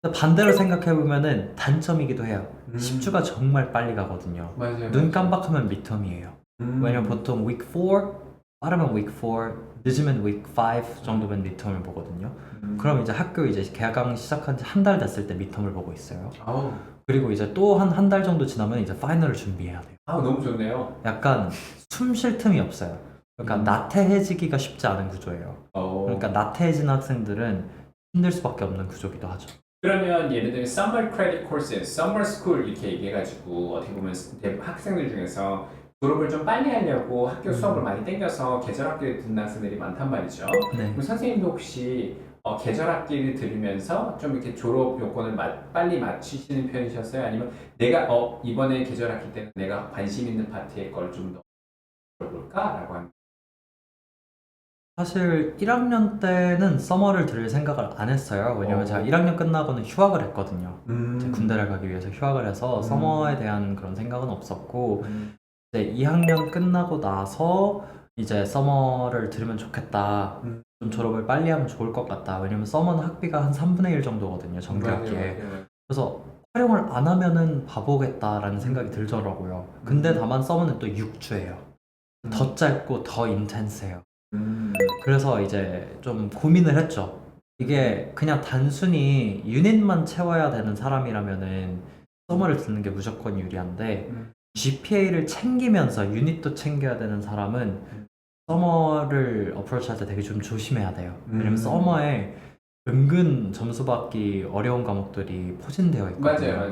Speaker 1: 근데 반대로 생각해보면은 단점이기도 해요.
Speaker 2: 음.
Speaker 1: 10주가 정말 빨리 가거든요.
Speaker 2: 맞아요.
Speaker 1: 눈 깜박하면 midterm이에요. 왜냐면 보통 week 4, 빠르면 week 4, 늦으면 week 5 정도면 midterm을 보거든요. 그럼 이제 학교 이제 개강 시작한 지 한 달 됐을 때 midterm을 보고 있어요.
Speaker 2: 아우,
Speaker 1: 그리고 이제 또 한 달 정도 지나면 이제 파이널을 준비해야 돼요.
Speaker 2: 아우 너무 좋네요.
Speaker 1: 약간 숨 쉴 틈이 없어요. 그러니까 나태해지기가 쉽지 않은 구조예요. 그러니까 나태해진 학생들은 힘들 수밖에 없는 구조기도 하죠.
Speaker 2: 그러면 예를 들면 Summer Credit Course, Summer School 이렇게 얘기해가지고 어떻게 보면 학생들 중에서 졸업을 좀 빨리 하려고 학교 수업을 많이 땡겨서 계절학기를 듣는 학생들이 많단 말이죠.
Speaker 1: 네.
Speaker 2: 그럼 선생님도 혹시 계절학기를 들으면서 좀 이렇게 졸업 요건을 빨리 맞추시는 편이셨어요? 아니면 내가 이번에 계절학기 때는 내가 관심 있는 파트의 걸 좀 더 들어볼까라고 합니다.
Speaker 1: 사실 1학년 때는 서머를 들을 생각을 안 했어요. 왜냐면 제가 1학년 끝나고는 휴학을 했거든요. 이제 군대를 가기 위해서 휴학을 해서 서머에 대한 그런 생각은 없었고 이제 2학년 끝나고 나서 이제 서머를 들으면 좋겠다. 좀 졸업을 빨리 하면 좋을 것 같다. 왜냐면 서머는 학비가 한 3분의 1 정도거든요. 정규학기에. 그래서 활용을 안 하면은 바보겠다라는 생각이 들더라고요. 근데 다만 서머는 또 6주예요. 더 짧고 더 인텐스해요. 그래서 이제 좀 고민을 했죠. 이게 그냥 단순히 유닛만 채워야 되는 사람이라면은 서머를 듣는 게 무조건 유리한데 GPA를 챙기면서 유닛도 챙겨야 되는 사람은 서머를 어프로치할 때 되게 좀 조심해야 돼요. 왜냐면 서머에 은근 점수 받기 어려운 과목들이 포진되어 있거든요.
Speaker 2: 맞아요.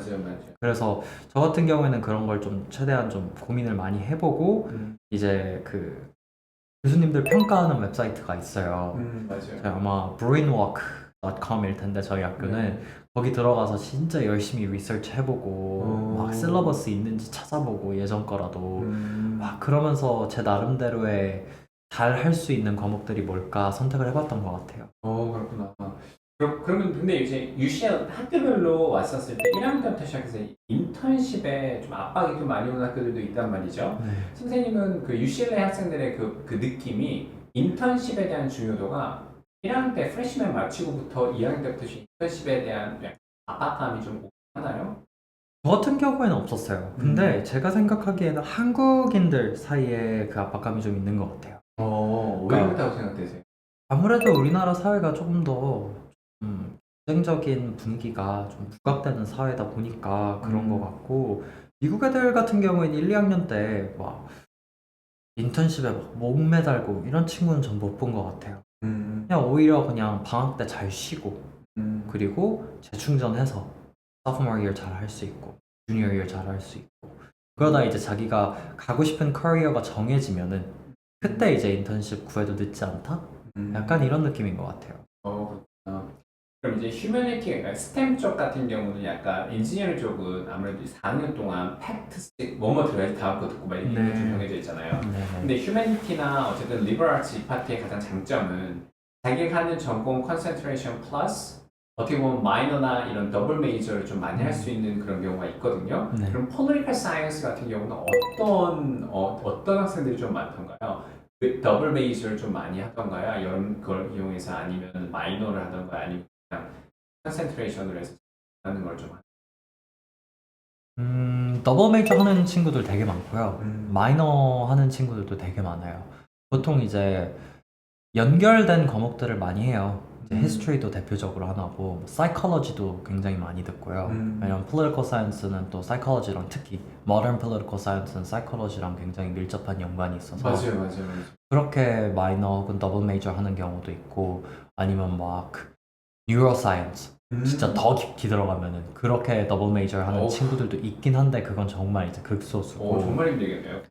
Speaker 1: 그래서 저 같은 경우에는 그런 걸 좀 최대한 좀 고민을 많이 해보고 이제 그 교수님들 평가하는 웹사이트가 있어요.
Speaker 2: 맞아요.
Speaker 1: 아마 brainwalk.com일 텐데 저희 학교는 거기 들어가서 진짜 열심히 리서치 해보고 막 실러버스 있는지 찾아보고 예전 거라도 막 그러면서 제 나름대로의 잘 할 수 있는 과목들이 뭘까 선택을 해봤던 것 같아요.
Speaker 2: 그렇구나. 그러면 근데 이제 UCL 학교별로 왔었을 때 1학년 때부터 시작해서 인턴십에 좀 압박이 좀 많이 오는 학교들도 있단 말이죠.
Speaker 1: 네.
Speaker 2: 선생님은 그 UCLA 학생들의 그 느낌이 인턴십에 대한 중요도가 1학년 때 프레시맨 마치고부터 2학년 때부터 인턴십에 대한 압박감이 좀 오나요?
Speaker 1: 저 같은 경우에는 없었어요. 근데 제가 생각하기에는 한국인들 사이에 그 압박감이 좀 있는 것 같아요.
Speaker 2: 왜 그렇다고 생각되세요?
Speaker 1: 아무래도 우리나라 사회가 조금 더 경쟁적인 분위기가 좀 부각되는 사회다 보니까 그런 것 같고 미국 애들 같은 경우에는 1, 2학년 때 막 인턴십에 막 목매달고 이런 친구는 전 못 본 것 같아요. 그냥 오히려 그냥 방학 때 잘 쉬고 그리고 재충전해서 sophomore year 잘 할 수 있고 junior year 잘 할 수 있고 그러다 이제 자기가 가고 싶은 커리어가 정해지면은 그때 이제 인턴십 구해도 늦지 않다? 약간 이런 느낌인 것 같아요.
Speaker 2: 그렇구나. 그럼 이제 휴머니티, 그러니까 스템 쪽 같은 경우는 약간 인지니어링 쪽은 아무래도 4학년 동안 팩트, 뭐뭐 들어야지 다음 거 듣고 막 이런 게 좀 정해져 있잖아요. 근데 휴머니티나 어쨌든 리버럴 아츠 이 파트의 가장 장점은 자기가 하는 전공 컨센트레이션 플러스 어떻게 보면 마이너나 이런 더블 메이저를 좀 많이 할 수 있는 그런 경우가 있거든요.
Speaker 1: 네.
Speaker 2: 그럼 폴리티컬 사이언스 같은 경우는 어떤 학생들이 좀 많던가요? 더블 메이저를 좀 많이 하던가요? 이런 걸 이용해서 아니면 마이너를 하던가 아니면 그냥 컨센트레이션으로 해서 하는 걸 좀
Speaker 1: 더블 메이저 하는 친구들 되게 많고요. 마이너 하는 친구들도 되게 많아요. 보통 이제 연결된 과목들을 많이 해요. 이제 히스토리도 대표적으로 하나고 사이콜로지도 굉장히 많이 듣고요. 왜냐면 political science는 또 사이콜로지랑 특히 modern political science는 사이콜로지랑 굉장히 밀접한 연관이 있어서
Speaker 2: 맞아요.
Speaker 1: 그렇게 마이너 혹은 더블 메이저 하는 경우도 있고 아니면 막 뉴로사이언스 진짜 더 깊이 들어가면은 그렇게 더블 메이저 하는 친구들도 있긴 한데 그건 정말 이제 극소수고
Speaker 2: 정말 힘들겠네요.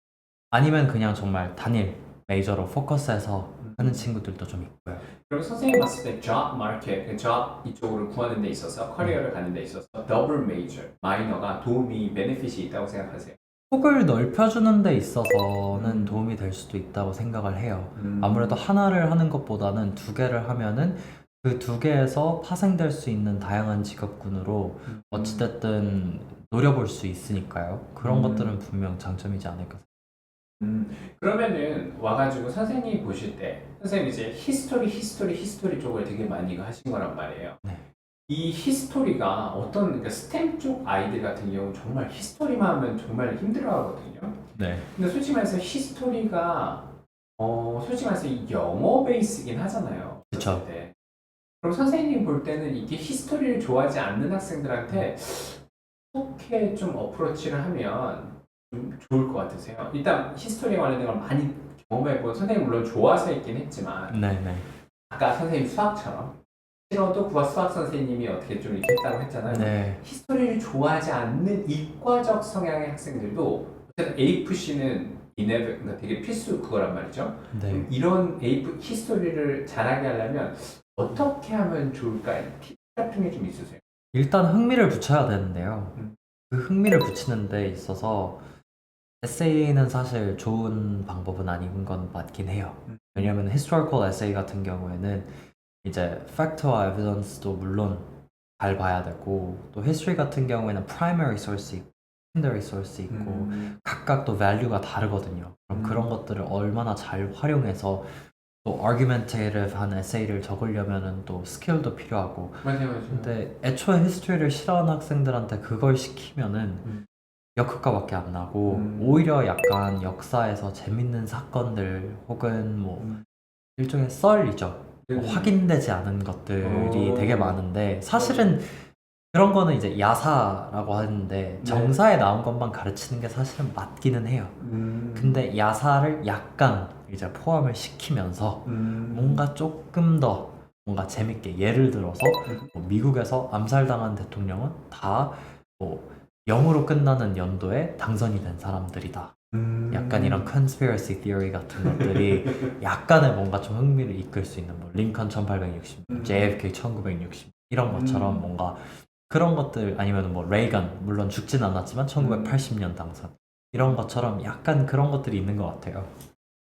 Speaker 1: 아니면 그냥 정말 단일 메이저로 포커스해서 하는 친구들도 좀 있고요.
Speaker 2: 그럼 선생님 봤을 때 job market, job 이쪽으로 구하는 데 있어서 커리어를 가는 데 있어서 더블 메이저, 마이너가 도움이, 베네핏이 있다고 생각하세요?
Speaker 1: 폭을 넓혀주는 데 있어서는 도움이 될 수도 있다고 생각을 해요. 아무래도 하나를 하는 것보다는 두 개를 하면은 그 두 개에서 파생될 수 있는 다양한 직업군으로 어찌됐든 노려볼 수 있으니까요. 그런 것들은 분명 장점이지 않을까.
Speaker 2: 그러면은 와가지고 선생님이 보실 때 선생님 이제 히스토리 쪽을 되게 많이 하신 거란 말이에요.
Speaker 1: 네.
Speaker 2: 이 히스토리가 어떤 그러니까 스템 쪽 아이들 같은 경우 정말 히스토리만 하면 정말 힘들어하거든요.
Speaker 1: 네.
Speaker 2: 근데 솔직히 말해서 히스토리가 솔직히 말해서 이 영어 베이스긴 하잖아요.
Speaker 1: 그쵸.
Speaker 2: 봤을 때. 그럼 선생님 볼 때는 이게 히스토리를 좋아하지 않는 학생들한테 어떻게 좀 어프로치를 하면 좀 좋을 것 같으세요? 일단 히스토리에 관련된 걸 많이 경험해본 선생님 물론 좋아서 했긴 했지만
Speaker 1: 네네.
Speaker 2: 아까 선생님 수학처럼 싫어도 국어 수학 선생님이 어떻게 좀 이렇게 했다고 했잖아요.
Speaker 1: 네.
Speaker 2: 히스토리를 좋아하지 않는 이과적 성향의 학생들도 어쨌든 AFC는 그러니까 되게 필수 그거란 말이죠.
Speaker 1: 네.
Speaker 2: 이런 AF 히스토리를 잘하게 하려면 어떻게 하면 좋을까? 팁 같은 게 좀 있으세요?
Speaker 1: 일단 흥미를 붙여야 되는데요.
Speaker 2: 음.
Speaker 1: 그 흥미를 붙이는 데 있어서 에세이는 사실 좋은 방법은 아닌 건 맞긴 해요. 왜냐하면 historical essay 같은 경우에는 이제 fact와 evidence도 물론 잘 봐야 되고 또 history 같은 경우에는 primary source 있고 secondary source 있고 각각 또 value가 다르거든요. 그럼 그런 것들을 얼마나 잘 활용해서 또 argumentative한 에세이를 적으려면은 또 스킬도 필요하고
Speaker 2: 맞아요.
Speaker 1: 근데 애초에 히스토리를 싫어하는 학생들한테 그걸 시키면은 역효과밖에 안 나고 오히려 약간 역사에서 재밌는 사건들 혹은 뭐 일종의 썰이죠. 확인되지 않은 것들이 되게 많은데 사실은 그런 거는 이제 야사라고 하는데 정사에 나온 것만 가르치는 게 사실은 맞기는 해요. 근데 야사를 약간 이제 포함을 시키면서 뭔가 조금 더 뭔가 재밌게 예를 들어서 뭐 미국에서 암살당한 대통령은 다 뭐 0으로 끝나는 연도에 당선이 된 사람들이다. 약간 이런 conspiracy theory 같은 것들이 약간의 뭔가 좀 흥미를 이끌 수 있는 뭐 링컨 1860, JFK 1960 이런 것처럼 뭔가 그런 것들 아니면 뭐 레이건 물론 죽진 않았지만 1980년 당선 이런 것처럼 약간 그런 것들이 있는 것 같아요.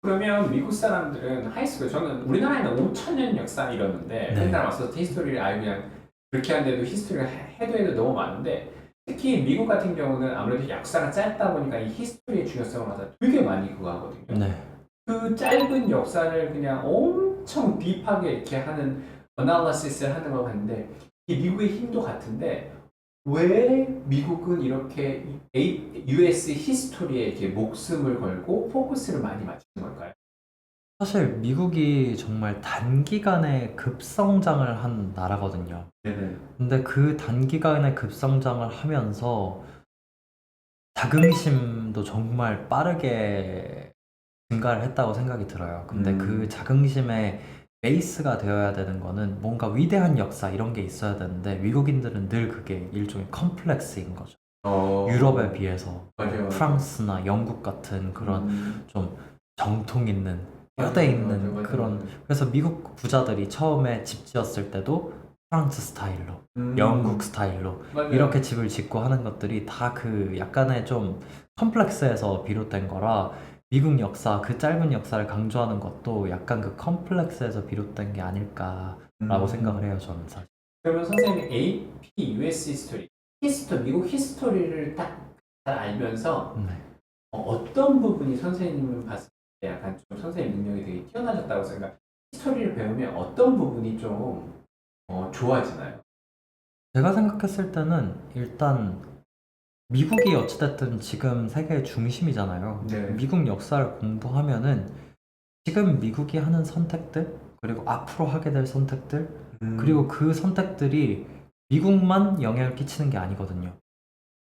Speaker 2: 그러면 미국 사람들은 하이스쿨 저는 우리나라에는 5,000년 역사 이러는데
Speaker 1: 네.
Speaker 2: 맨날 와서 히스토리를 아예 그냥 그렇게 하는데도 히스토리를 해도 너무 많은데 특히 미국 같은 경우는 아무래도 역사가 짧다 보니까 이 히스토리의 중요성을 갖다 되게 많이 그거 하거든요.
Speaker 1: 네.
Speaker 2: 그 짧은 역사를 그냥 엄청 딥하게 이렇게 하는 어널리시스를 하는 걸 봤는데 이 미국의 힘도 같은데 왜 미국은 이렇게 US 히스토리에 이렇게 목숨을 걸고 포커스를 많이 맞추는 걸까요?
Speaker 1: 사실 미국이 정말 단기간에 급성장을 한 나라거든요.
Speaker 2: 네네.
Speaker 1: 근데 그 단기간에 급성장을 하면서 자긍심도 정말 빠르게 증가를 했다고 생각이 들어요. 근데 그 자긍심의 베이스가 되어야 되는 거는 뭔가 위대한 역사 이런 게 있어야 되는데 미국인들은 늘 그게 일종의 컴플렉스인 거죠. 유럽에 비해서
Speaker 2: 맞아요.
Speaker 1: 프랑스나 영국 같은 그런 좀 정통 있는 뼈대 있는 그런 그래서 미국 부자들이 처음에 집 지었을 때도 프랑스 스타일로 영국 스타일로
Speaker 2: 맞아요.
Speaker 1: 이렇게 집을 짓고 하는 것들이 다 그 약간의 좀 컴플렉스에서 비롯된 거라 미국 역사 그 짧은 역사를 강조하는 것도 약간 그 컴플렉스에서 비롯된 게 아닐까라고 생각을 해요 저는 사실.
Speaker 2: 그러면 선생님 AP US 히스토리 미국 히스토리를 딱 잘 알면서
Speaker 1: 네.
Speaker 2: 어떤 부분이 선생님을 봤을 때 약간 좀 선생님 능력이 되게 뛰어나졌다고 생각? 히스토리를 배우면 어떤 부분이 좀 좋아지나요?
Speaker 1: 제가 생각했을 때는 일단 미국이 어찌됐든 지금 세계의 중심이잖아요.
Speaker 2: 네.
Speaker 1: 미국 역사를 공부하면은 지금 미국이 하는 선택들 그리고 앞으로 하게 될 선택들 그리고 그 선택들이 미국만 영향을 끼치는 게 아니거든요.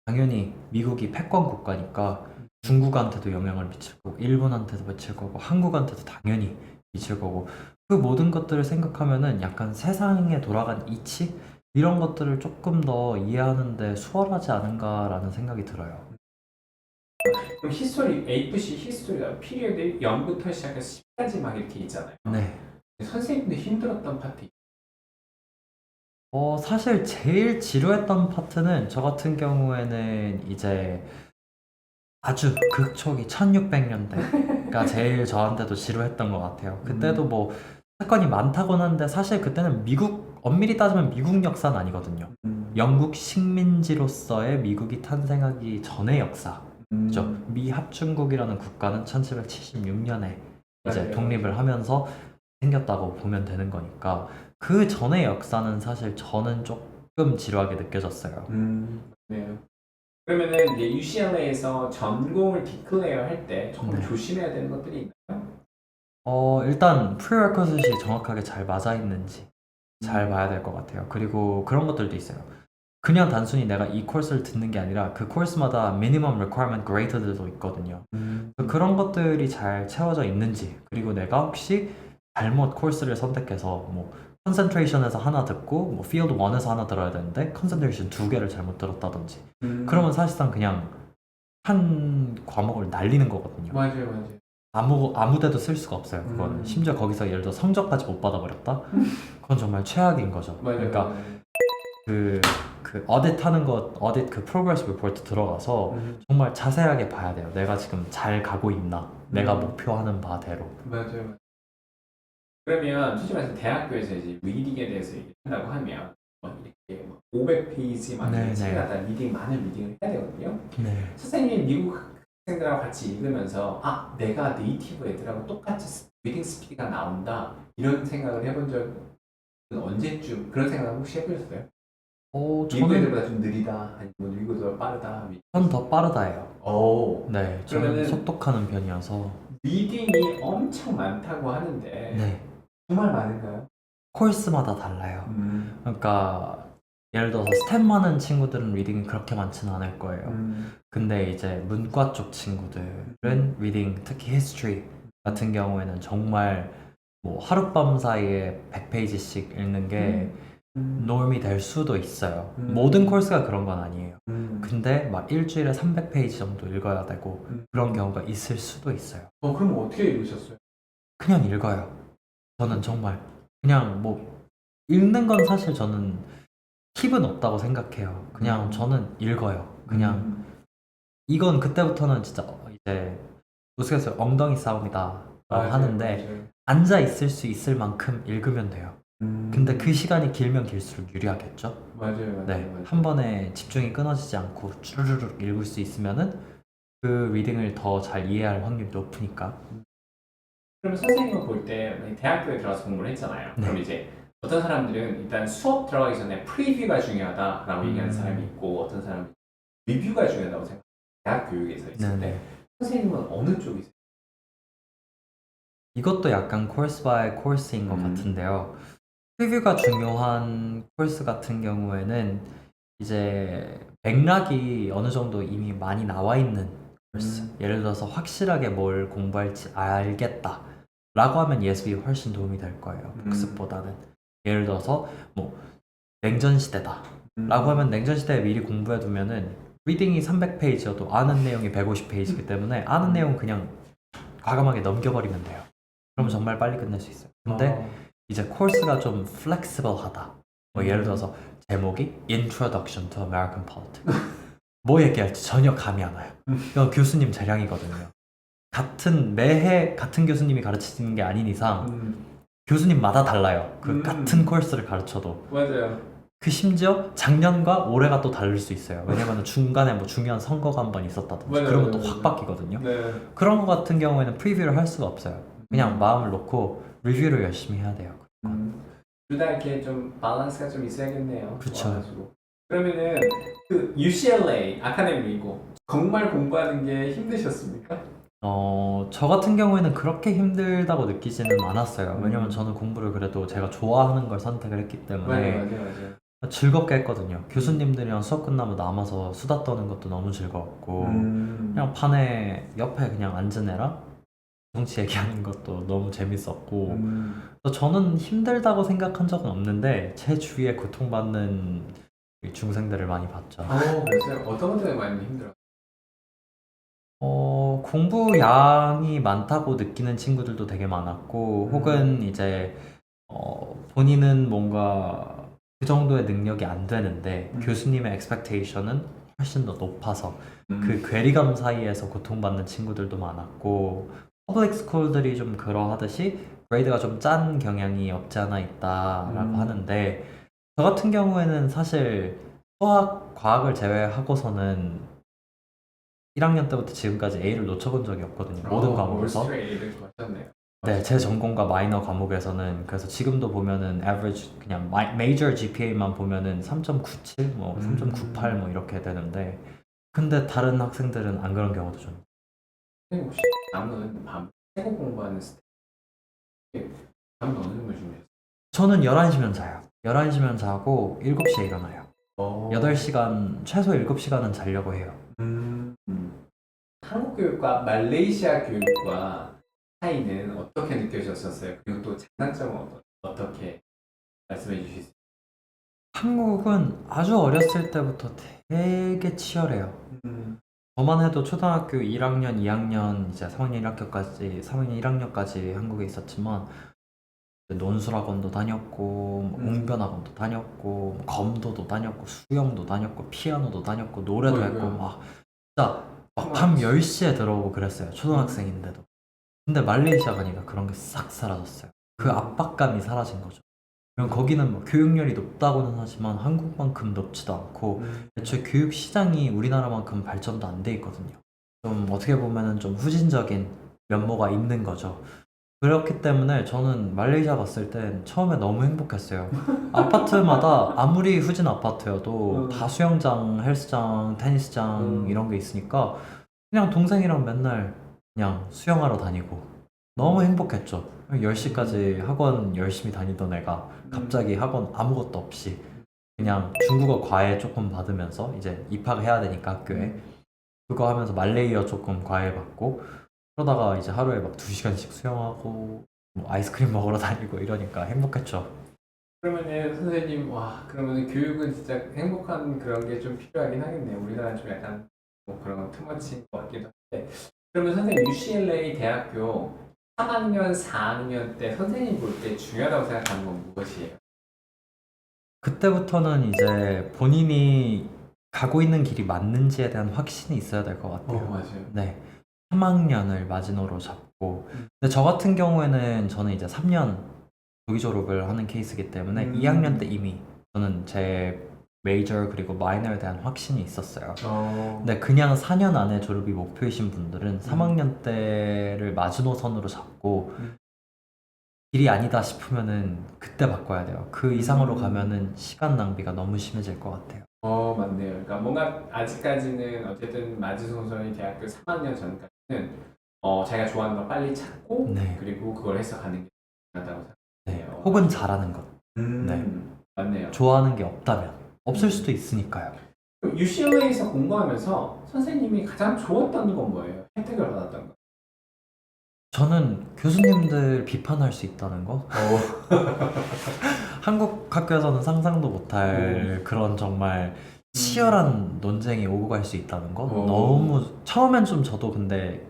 Speaker 1: 당연히 미국이 패권 국가니까 중국한테도 영향을 미칠 거고 일본한테도 미칠 거고 한국한테도 당연히 미칠 거고 그 모든 것들을 생각하면은 약간 세상에 돌아간 이치 이런 것들을 조금 더 이해하는데 수월하지 않은가라는 생각이 들어요.
Speaker 2: 그럼 히스토리 AFC 히스토리가 피리어드 0부터 시작해서 10까지 막 이렇게 있잖아요.
Speaker 1: 네.
Speaker 2: 선생님도 힘들었던 파트
Speaker 1: 사실 제일 지루했던 파트는 저 같은 경우에는 이제 아주 극초기 1600년대가 제일 저한테도 지루했던 것 같아요. 그때도 뭐 사건이 많다고는 하는데 사실 그때는 미국, 엄밀히 따지면 미국 역사는 아니거든요. 영국 식민지로서의 미국이 탄생하기 전의 역사. 그죠? 미 합중국이라는 국가는 1776년에 이제
Speaker 2: 맞아요.
Speaker 1: 독립을 하면서 생겼다고 보면 되는 거니까 그 전의 역사는 사실 저는 조금 지루하게 느껴졌어요.
Speaker 2: 네. 그러면은 이제 UCLA에서 전공을 디클레어 할 때 조금
Speaker 1: 네.
Speaker 2: 조심해야 되는 것들이 있나요?
Speaker 1: 일단 프리레퀴짓이 정확하게 잘 맞아 있는지 잘 봐야 될 것 같아요. 그리고 그런 것들도 있어요. 그냥 단순히 내가 이 코र्스를 듣는 게 아니라 그 코र्스마다 minimum requirement grade들도 있거든요. 그런 것들이 잘 채워져 있는지, 그리고 내가 혹시 잘못 코र्스를 선택해서 뭐 컨센트레이션에서 하나 듣고 뭐 필드 1에서 하나 들어야 되는데 컨센트레이션 2개를 잘못 들었다든지, 그러면 사실상 그냥 한 과목을 날리는 거거든요.
Speaker 2: 맞아요.
Speaker 1: 아무 데도 쓸 수가 없어요. 그거는 심지어 거기서 예를 들어 성적까지 못 받아버렸다? 그건 정말 최악인 거죠. 그러니까 그 어딧 하는 것, 어딧 그 프로그레스 리포트 들어가서 정말 자세하게 봐야 돼요. 내가 지금 잘 가고 있나? 내가 목표하는 바대로.
Speaker 2: 맞아요. 그러면 솔직히 말해서 대학교에서 이제 리딩에 대해서 얘기한다고 하면 이렇게 500페이지만
Speaker 1: 네,
Speaker 2: 책에다 리딩, 많은 리딩을 해야 되거든요.
Speaker 1: 네.
Speaker 2: 선생님이 미국 학생들하고 같이 읽으면서 아, 내가 네이티브 애들하고 똑같이 리딩 스피드가 나온다 이런 생각을 해본 적은 언제쯤 그런 생각을 혹시 해보셨어요? 미국
Speaker 1: 저는
Speaker 2: 애들보다 좀 느리다 아니면 미국보다 빠르다?
Speaker 1: 더 빠르다예요.
Speaker 2: 오.
Speaker 1: 네, 저는
Speaker 2: 그러면은-
Speaker 1: 속독하는 편이어서.
Speaker 2: 리딩이 엄청 많다고 하는데
Speaker 1: 네.
Speaker 2: 정말 많은가요?
Speaker 1: 코र्스마다 달라요. 그러니까 예를 들어서 스텝 많은 친구들은 리딩이 그렇게 많지는 않을 거예요. 근데 이제 문과 쪽 친구들은 리딩, 특히 history 같은 경우에는 정말 뭐 하룻밤 사이에 100페이지씩 읽는 게 norm이 될 수도 있어요. 모든 코र्스가 그런 건 아니에요. 근데 막 일주일에 300페이지 정도 읽어야 되고 그런 경우가 있을 수도 있어요.
Speaker 2: 그럼 어떻게 읽으셨어요?
Speaker 1: 그냥 읽어요. 저는 정말 그냥 뭐 읽는 건 사실 저는 팁은 없다고 생각해요. 그냥 저는 읽어요. 그냥 이건 그때부터는 진짜 이제 우스갯소리 엉덩이 싸움이다 라고 하는데 앉아 있을 수 있을 만큼 읽으면 돼요. 근데 그 시간이 길면 길수록 유리하겠죠?
Speaker 2: 맞아요.
Speaker 1: 네, 한 번에 집중이 끊어지지 않고 쭈르륵 읽을 수 있으면은 그 리딩을 더 잘 이해할 확률이 높으니까.
Speaker 2: 그러면 선생님은 볼 때 대학교에 들어가서 공부를 했잖아요.
Speaker 1: 네.
Speaker 2: 그럼 이제 어떤 사람들은 일단 수업 들어가기 전에 프리뷰가 중요하다라고 얘기하는 사람이 있고 어떤 사람은 리뷰가 중요하다고 생각해요. 대학 교육에서 있을 때
Speaker 1: 네네.
Speaker 2: 선생님은 어느 쪽이세요?
Speaker 1: 이것도 약간 코र्스 바이 코र्스인 것 같은데요. 프리뷰가 중요한 코र्스 같은 경우에는 이제 맥락이 어느 정도 이미 많이 나와 있는 코र्스. 예를 들어서 확실하게 뭘 공부할지 알겠다 라고 하면 예습이 훨씬 도움이 될 거예요. 복습보다는. 예를 들어서 뭐 냉전시대다 라고 하면 냉전시대에 미리 공부해 두면은 리딩이 300페이지여도 아는 내용이 150페이지이기 때문에 아는 내용 그냥 과감하게 넘겨버리면 돼요. 그럼 정말 빨리 끝낼 수 있어요. 근데 이제 코र्스가 좀 플렉시블하다. 뭐 예를 들어서 제목이 Introduction to American Politics. 뭐 얘기할지 전혀 감이 안 와요. 이건 교수님 재량이거든요. 매해 같은 교수님이 가르치는 게 아닌 이상 교수님마다 달라요. 그 같은 코र्스를 가르쳐도.
Speaker 2: 맞아요.
Speaker 1: 그 심지어 작년과 올해가 또 다를 수 있어요. 왜냐면 중간에 뭐 중요한 선거가 한 번 있었다든지
Speaker 2: 맞아요,
Speaker 1: 그런 건 또
Speaker 2: 맞아요,
Speaker 1: 확 바뀌거든요.
Speaker 2: 네.
Speaker 1: 그런 거 같은 경우에는 프리뷰를 할 수가 없어요. 그냥 마음을 놓고 리뷰를 열심히 해야 돼요.
Speaker 2: 둘 다 이렇게 좀 밸런스가 좀 있어야겠네요.
Speaker 1: 그쵸.
Speaker 2: 와가지고. 그러면은 그 UCLA 아카데미고 정말 공부하는 게 힘드셨습니까?
Speaker 1: 저 같은 경우에는 그렇게 힘들다고 느끼지는 않았어요. 왜냐면 저는 공부를 그래도 제가 좋아하는 걸 선택을 했기 때문에
Speaker 2: 맞아요.
Speaker 1: 즐겁게 했거든요. 교수님들이랑 수업 끝나면 남아서 수다 떠는 것도 너무 즐거웠고 그냥 판에 옆에 그냥 앉은 애랑 정치 얘기하는 것도 너무 재밌었고 그래서 저는 힘들다고 생각한 적은 없는데 제 주위에 고통받는 중생들을 많이 봤죠.
Speaker 2: 그래서 어떤 것 때문에 많이 힘들어요?
Speaker 1: 공부 양이 많다고 느끼는 친구들도 되게 많았고 혹은 이제 본인은 뭔가 그 정도의 능력이 안 되는데 교수님의 expectation은 훨씬 더 높아서 그 괴리감 사이에서 고통받는 친구들도 많았고 퍼블릭 스쿨들이 좀 그러하듯이 그레이드가 좀 짠 경향이 없지 않아 있다라고 하는데 저 같은 경우에는 사실 수학, 과학을 제외하고서는 1학년 때부터 지금까지 A를 놓쳐본 적이 없거든요. 모든 과목에서.
Speaker 2: 올스트레이트를 거쳤네요.
Speaker 1: 네, 제 전공과 마이너 과목에서는 그래서 지금도 보면은 average 그냥 major GPA만 보면은 3.97, 뭐 3.98 뭐 이렇게 되는데 근데 다른 학생들은 안 그런 경우도 좀.
Speaker 2: 선생님 혹시 밤은 새고 공부하는 스타일? 밤은 어느 정도 주무세요?
Speaker 1: 저는 11시면 자요. 11시면 자고 7시에 일어나요.
Speaker 2: 어.
Speaker 1: 8시간, 최소 7시간은 자려고 해요.
Speaker 2: 한국 교육과 말레이시아 교육과 차이는 어떻게 느껴졌었어요? 그리고 또 장단점은 어떻게 말씀해 주실 수
Speaker 1: 한국은 아주 어렸을 때부터 되게 치열해요.
Speaker 2: 있어요?
Speaker 1: 저만 해도 초등학교 1학년, 2학년, 이제 3학년 1학년까지, 3학년 1학년까지 한국에 있었지만 논술학원도 다녔고, 뭐 웅변학원도 다녔고, 뭐 검도도 다녔고, 수영도 다녔고, 피아노도 다녔고, 노래도
Speaker 2: 어이구야.
Speaker 1: 했고, 막 진짜 막 밤 10시에 들어오고 그랬어요. 초등학생인데도. 근데 말레이시아 가니까 그런 게 싹 사라졌어요. 그 압박감이 사라진 거죠. 그럼 거기는 뭐 교육열이 높다고는 하지만 한국만큼 높지도 않고 애초에 교육 시장이 우리나라만큼 발전도 안 돼 있거든요. 좀 어떻게 보면은 좀 후진적인 면모가 있는 거죠. 그렇기 때문에 저는 말레이시아 갔을 땐 처음에 너무 행복했어요. 아파트마다 아무리 후진 아파트여도 다 수영장, 헬스장, 테니스장 이런 게 있으니까 그냥 동생이랑 맨날 그냥 수영하러 다니고 너무 행복했죠. 10시까지 학원 열심히 다니던 애가 갑자기 학원 아무것도 없이 그냥 중국어 과외 조금 받으면서 이제 입학해야 되니까 학교에 그거 하면서 말레이어 조금 과외 받고 그러다가 이제 하루에 막 2시간씩 수영하고 뭐 아이스크림 먹으러 다니고 이러니까 행복했죠.
Speaker 2: 그러면은 선생님 그러면은 교육은 진짜 행복한 그런 게 좀 필요하긴 하겠네요. 우리나라는 좀 약간 뭐 그런 투머치인 것 같기도 한데 그러면 선생님 UCLA 대학교 3학년, 4학년 때 선생님 볼 때 중요하다고 생각하는 건 무엇이에요?
Speaker 1: 그때부터는 이제 본인이 가고 있는 길이 맞는지에 대한 확신이 있어야 될 것 같아요.
Speaker 2: 맞아요.
Speaker 1: 네. 3학년을 마지노로 잡고 근데 저 같은 경우에는 저는 이제 3년 조기 졸업을 하는 케이스이기 때문에 2학년 때 이미 저는 제 메이저 그리고 마이너에 대한 확신이 있었어요. 근데 그냥 4년 안에 졸업이 목표이신 분들은 3학년 때를 마지노선으로 잡고 길이 아니다 싶으면은 그때 바꿔야 돼요. 그 이상으로 가면은 시간 낭비가 너무 심해질 것 같아요.
Speaker 2: 맞네요. 그러니까 뭔가 아직까지는 어쨌든 마지노선이 대학교 3학년 전까지는 자기가 좋아하는 걸 빨리 찾고
Speaker 1: 네.
Speaker 2: 그리고 그걸 해서 가는 게 중요하다고
Speaker 1: 네.
Speaker 2: 생각해요.
Speaker 1: 혹은 잘하는 것. 네.
Speaker 2: 맞네요.
Speaker 1: 좋아하는 게 없다면 없을 수도 있으니까요.
Speaker 2: UCLA에서 공부하면서 선생님이 가장 좋았던 건 뭐예요? 혜택을 받았던 거?
Speaker 1: 저는 교수님들 비판할 수 있다는 거? 한국 학교에서는 상상도 못할 그런 정말 치열한 논쟁이 오고 갈 수 있다는 거? 너무 처음엔 좀 저도 근데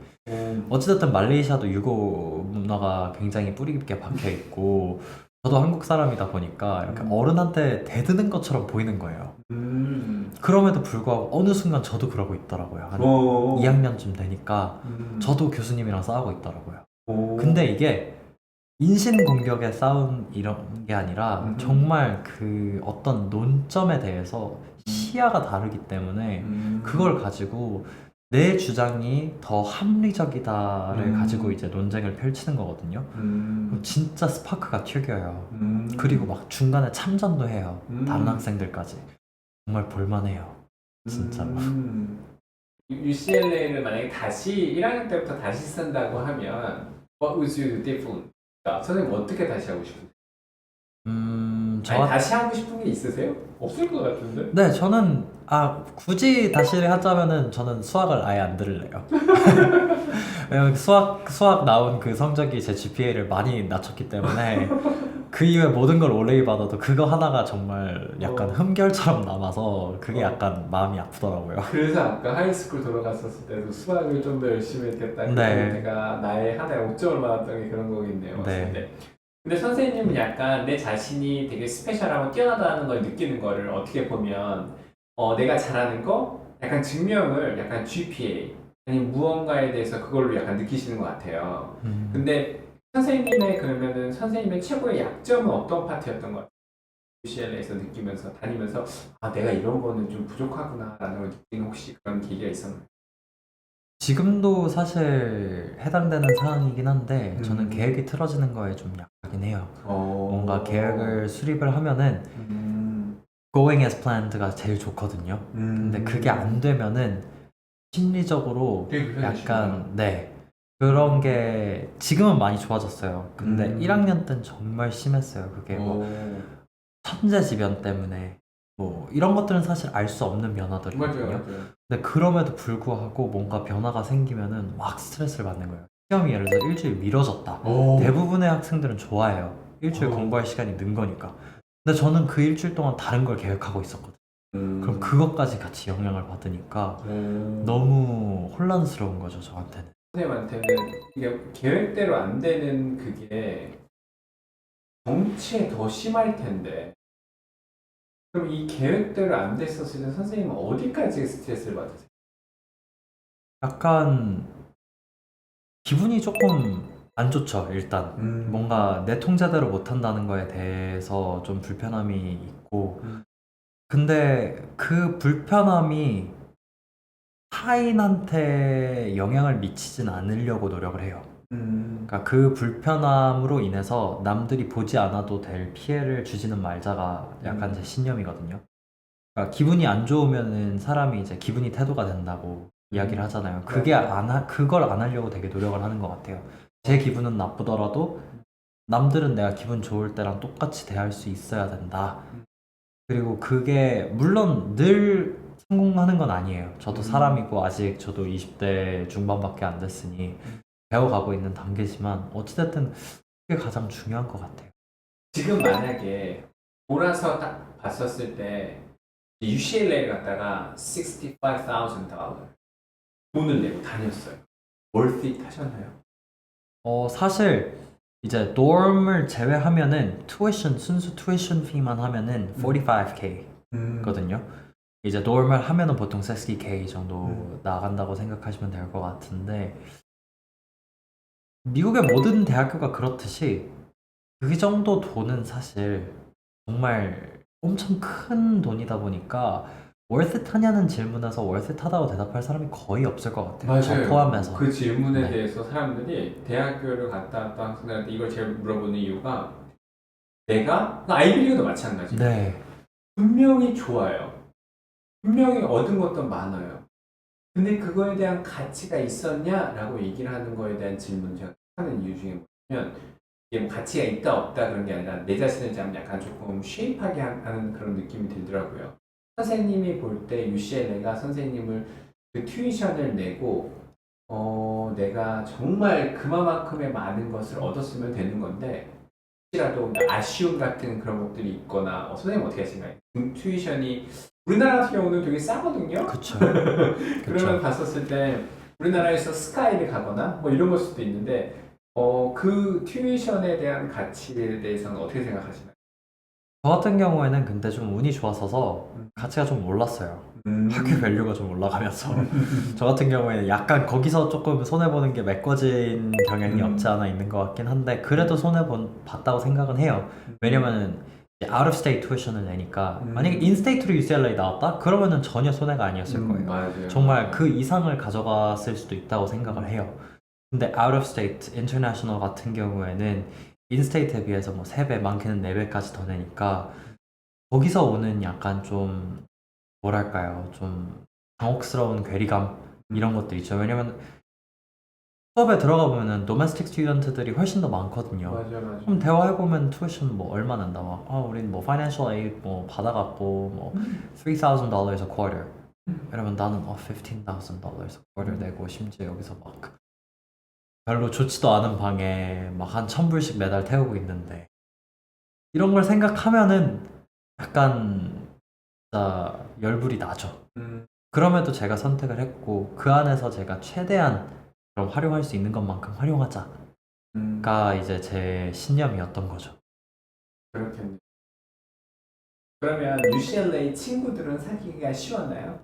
Speaker 1: 어찌됐든 말레이시아도 유교 문화가 굉장히 뿌리 깊게 박혀 있고 저도 한국 사람이다 보니까 이렇게 어른한테 대드는 것처럼 보이는 거예요. 그럼에도 불구하고 어느 순간 저도 그러고 있더라고요. 한 2학년쯤 되니까 저도 교수님이랑 싸우고 있더라고요. 근데 이게 인신공격의 싸움 이런 게 아니라 정말 그 어떤 논점에 대해서 시야가 다르기 때문에 그걸 가지고 내 주장이 더 합리적이다를 가지고 이제 논쟁을 펼치는 거거든요. 그럼 진짜 스파크가 튀겨요. 그리고 막 중간에 참전도 해요. 다른 학생들까지. 정말 볼만해요. 진짜 막.
Speaker 2: UCLA를 만약에 다시 1학년 때부터 다시 쓴다고 하면 What would you do different? 선생님 어떻게 다시 하고 싶으세요? 다시 하고 싶은 게 있으세요? 없을 것 같은데?
Speaker 1: 네, 저는 굳이 다시 하자면은 저는 수학을 아예 안 들을래요. 왜냐면 수학 나온 그 성적이 제 GPA를 많이 낮췄기 때문에 그 이후에 모든 걸 올레이 받아도 그거 하나가 정말 약간 흠결처럼 남아서 그게 약간 마음이 아프더라고요.
Speaker 2: 그래서 아까 하이스쿨 돌아갔었을 때도 수학을 좀 더 열심히 했겠다.
Speaker 1: 네.
Speaker 2: 그래서 내가 나의 하나의 5점을 받았던 게 그런 거겠네요.
Speaker 1: 네.
Speaker 2: 근데 선생님은 약간 내 자신이 되게 스페셜하고 뛰어나다는 걸 느끼는 거를 어떻게 보면 내가 잘하는 거 약간 증명을 약간 GPA 아니면 무언가에 대해서 그걸로 약간 느끼시는 것 같아요. 근데 그러면은 선생님의 최고의 약점은 어떤 파트였던 것 같아요? UCLA에서 느끼면서 다니면서 내가 이런 거는 좀 부족하구나 라는 걸 느끼는 혹시 그런 계기가 있었나요?
Speaker 1: 지금도 사실 해당되는 상황이긴 한데 저는
Speaker 2: 음.
Speaker 1: 계획이 틀어지는 거에 좀 약하긴 해요. 뭔가
Speaker 2: 어.
Speaker 1: 계획을 수립을 하면은 going as planned가 제일 좋거든요. 근데 그게 안 되면은 심리적으로
Speaker 2: 되게 불편하시구나.
Speaker 1: 약간 네 그런 게 지금은 많이 좋아졌어요. 근데 1학년 때는 정말 심했어요. 그게 뭐 천재지변 때문에 뭐 이런 것들은 사실 알 수 없는 변화들이거든요.
Speaker 2: 맞아요.
Speaker 1: 근데 그럼에도 불구하고 뭔가 변화가 생기면은 막 스트레스를 받는 거예요. 시험이 예를 들어 일주일 미뤄졌다.
Speaker 2: 오.
Speaker 1: 대부분의 학생들은 좋아해요. 일주일
Speaker 2: 어.
Speaker 1: 공부할 시간이 는 거니까. 근데 저는 그 일주일 동안 다른 걸 계획하고 있었거든요. 그럼 그것까지 같이 영향을 받으니까 너무 혼란스러운 거죠, 저한테는.
Speaker 2: 선생님한테는 이게 계획대로 안 되는 그게 정치에 더 심할 텐데 그럼 이 계획대로 안 됐었을 때 선생님은 어디까지 스트레스를 받으세요?
Speaker 1: 약간 기분이 조금 안 좋죠, 일단. 뭔가 내 통제대로 못한다는 거에 대해서 좀 불편함이 있고. 근데 그 불편함이 타인한테 영향을 미치진 않으려고 노력을 해요. 그러니까 그 불편함으로 인해서 남들이 보지 않아도 될 피해를 주지는 말자가 약간 제 신념이거든요. 그러니까 기분이 안 좋으면은 사람이 이제 기분이 태도가 된다고 이야기를 하잖아요. 그걸 안 하려고 되게 노력을 하는 것 같아요. 제 기분은 나쁘더라도 남들은 내가 기분 좋을 때랑 똑같이 대할 수 있어야 된다. 그리고 그게 물론 늘 성공하는 건 아니에요. 저도 사람이고 아직 저도 20대 중반밖에 안 됐으니 배워가고 있는 단계지만 어찌됐든 그게 가장 중요한 것 같아요.
Speaker 2: 지금 만약에 돌아서 딱 봤었을 때 UCLA를 갔다가 $65,000 돈을 내고 다녔어요. worth it 하셨나요?
Speaker 1: 사실 이제 dorm을 제외하면은 순수 tuition fee만 하면은 45K 거든요. 이제 dorm을 하면은 보통 60K 정도 나간다고 생각하시면 될 것 같은데 미국의 모든 대학교가 그렇듯이 그 정도 돈은 사실 정말 엄청 큰 돈이다 보니까 worth it 하냐는 질문에서 worth it 하다고 대답할 사람이 거의 없을 것 같아요. 저 포함해서.
Speaker 2: 그 질문에
Speaker 1: 네.
Speaker 2: 대해서 사람들이 대학교를 갔다 왔다 학생들한테 이걸 제일 물어보는 이유가 내가 아이비리그도 마찬가지예요.
Speaker 1: 네.
Speaker 2: 분명히 좋아요. 분명히 얻은 것도 많아요. 근데 그거에 대한 가치가 있었냐라고 얘기를 하는 거에 대한 질문 제가 하는 이유 중에 뭐냐면 이게 뭐 가치가 있다 없다 그런 게 아니라 내 자신을 좀 약간 조금 쉐입하게 하는 그런 느낌이 들더라고요. 선생님이 볼 때 UCLA가 선생님을 그 튜이션을 내고 내가 정말 그만큼의 많은 것을 얻었으면 되는 건데 혹시라도 아쉬움 같은 그런 것들이 있거나 선생님 어떻게 하시나요? 튜이션이 우리나라 같은 경우는 되게 싸거든요.
Speaker 1: 그쵸.
Speaker 2: 그러면 봤었을 때 우리나라에서 스카이를 가거나 뭐 이런 걸 수도 있는데 그 튜이션에 대한 가치에 대해서는 어떻게 생각하시나요?
Speaker 1: 저 같은 경우에는 근데 좀 운이 좋았어서 가치가 좀 올랐어요. 학교 밸류가 좀 올라가면서 저 같은 경우에는 약간 거기서 조금 손해보는 게 메꿔진 경향이 없지 않아 있는 것 같긴 한데 그래도 손해봤다고 생각은 해요. 왜냐면은 이제 out of state tuition을 내니까 만약에 in-state로 UCLA 나왔다? 그러면은 전혀 손해가 아니었을 거예요.
Speaker 2: 맞아요.
Speaker 1: 정말 그 이상을 가져갔을 수도 있다고 생각을 해요. 근데 out of state, international 같은 경우에는 in-state에 비해서 뭐 3배, 많게는 4배까지 더 내니까 거기서 오는 약간 좀 뭐랄까요? 좀 당혹스러운 괴리감 이런 것들 있죠. 왜냐면 수업에 들어가 보면은 domestic student들이 훨씬 더 많거든요.
Speaker 2: 맞아.
Speaker 1: 그럼 대화해보면 tuition 뭐 얼마 낸다 막 우린 뭐 financial aid 뭐 받아갖고 뭐 $3,000 a quarter 이러면 나는 $15,000 a quarter 내고 심지어 여기서 막 별로 좋지도 않은 방에 막 한 1,000불씩 매달 태우고 있는데 이런 걸 생각하면은 약간 진짜 열불이 나죠. 그럼에도 제가 선택을 했고 그 안에서 제가 최대한 그럼 활용할 수 있는 것만큼 활용하자가 이제 제 신념이었던 거죠.
Speaker 2: 그렇겠네요. 그러면 UCLA 친구들은 사귀기가 쉬웠나요?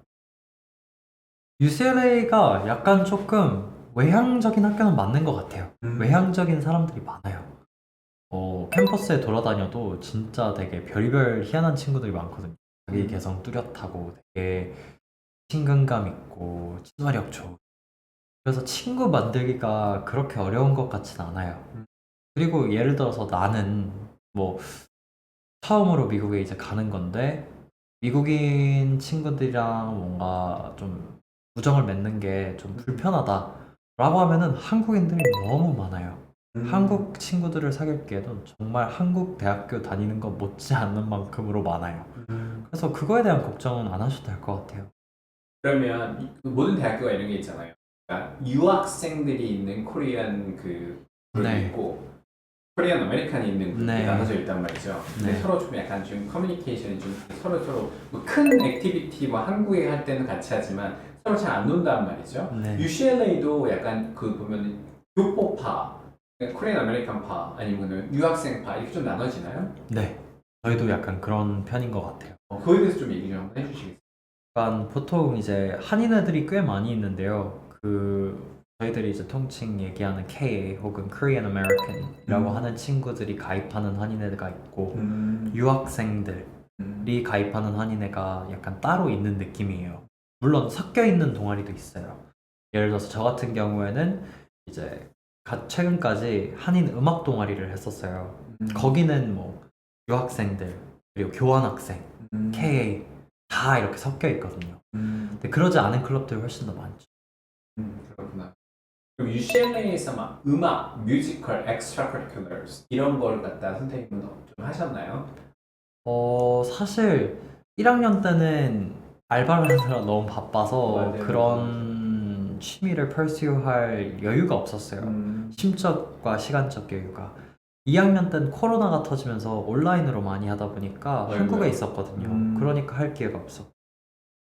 Speaker 1: UCLA가 약간 조금 외향적인 학교는 맞는 것 같아요. 외향적인 사람들이 많아요. 캠퍼스에 돌아다녀도 진짜 되게 별의별 희한한 친구들이 많거든요. 자기 개성 뚜렷하고 되게 친근감 있고 친화력 좋은 그래서 친구 만들기가 그렇게 어려운 것 같진 않아요. 그리고 예를 들어서 나는 뭐 처음으로 미국에 이제 가는 건데 미국인 친구들이랑 뭔가 좀 우정을 맺는 게 좀 불편하다라고 하면은 한국인들이 너무 많아요. 한국 친구들을 사귀기에도 정말 한국 대학교 다니는 것 못지않는 만큼으로 많아요. 그래서 그거에 대한 걱정은 안 하셔도 될 것 같아요.
Speaker 2: 그러면 모든 대학교가 이런 게 있잖아요. 그러니까 유학생들이 있는 코리안 그 그룹이
Speaker 1: 네.
Speaker 2: 있고 코리안 아메리칸이 있는 그룹이
Speaker 1: 네.
Speaker 2: 나눠져 있단 말이죠. 근데
Speaker 1: 네.
Speaker 2: 서로 좀 약간 좀 커뮤니케이션이 좀 서로 뭐큰 액티비티 뭐 한국에 할 때는 같이 하지만 서로 잘 안 논단 말이죠.
Speaker 1: 네.
Speaker 2: UCLA도 약간 그 보면 교포파, 코리안 아메리칸파 아니면은 유학생파 이렇게 좀 나눠지나요?
Speaker 1: 네. 저희도 약간 그런 편인 것 같아요.
Speaker 2: 그거에 대해서 좀 얘기 좀 한번 해주시겠어요?
Speaker 1: 약간 보통 이제 한인 애들이 꽤 많이 있는데요. 저희들이 이제 통칭 얘기하는 KA 혹은 Korean American이라고 하는 친구들이 가입하는 한인 애가 있고 유학생들이 가입하는 한인 애가 약간 따로 있는 느낌이에요. 물론 섞여 있는 동아리도 있어요. 예를 들어서 저 같은 경우에는 이제 최근까지 한인 음악 동아리를 했었어요. 거기는 뭐 유학생들 그리고 교환학생, KA 다 이렇게 섞여 있거든요. 근데 그러지 않은 클럽들이 훨씬 더 많죠.
Speaker 2: 그렇구나. 그럼 UCLA에서 막 음악, 뮤지컬, extracurriculars 이런 걸 갖다 선생님은 좀 하셨나요?
Speaker 1: 사실 1학년 때는 알바를 하느라 너무 바빠서
Speaker 2: 맞아요.
Speaker 1: 그런 취미를 pursue 여유가 없었어요. 심적과 시간적 여유가. 2학년 때는 코로나가 터지면서 온라인으로 많이 하다 보니까
Speaker 2: 맞아요.
Speaker 1: 한국에 있었거든요. 그러니까 할 기회가 없어.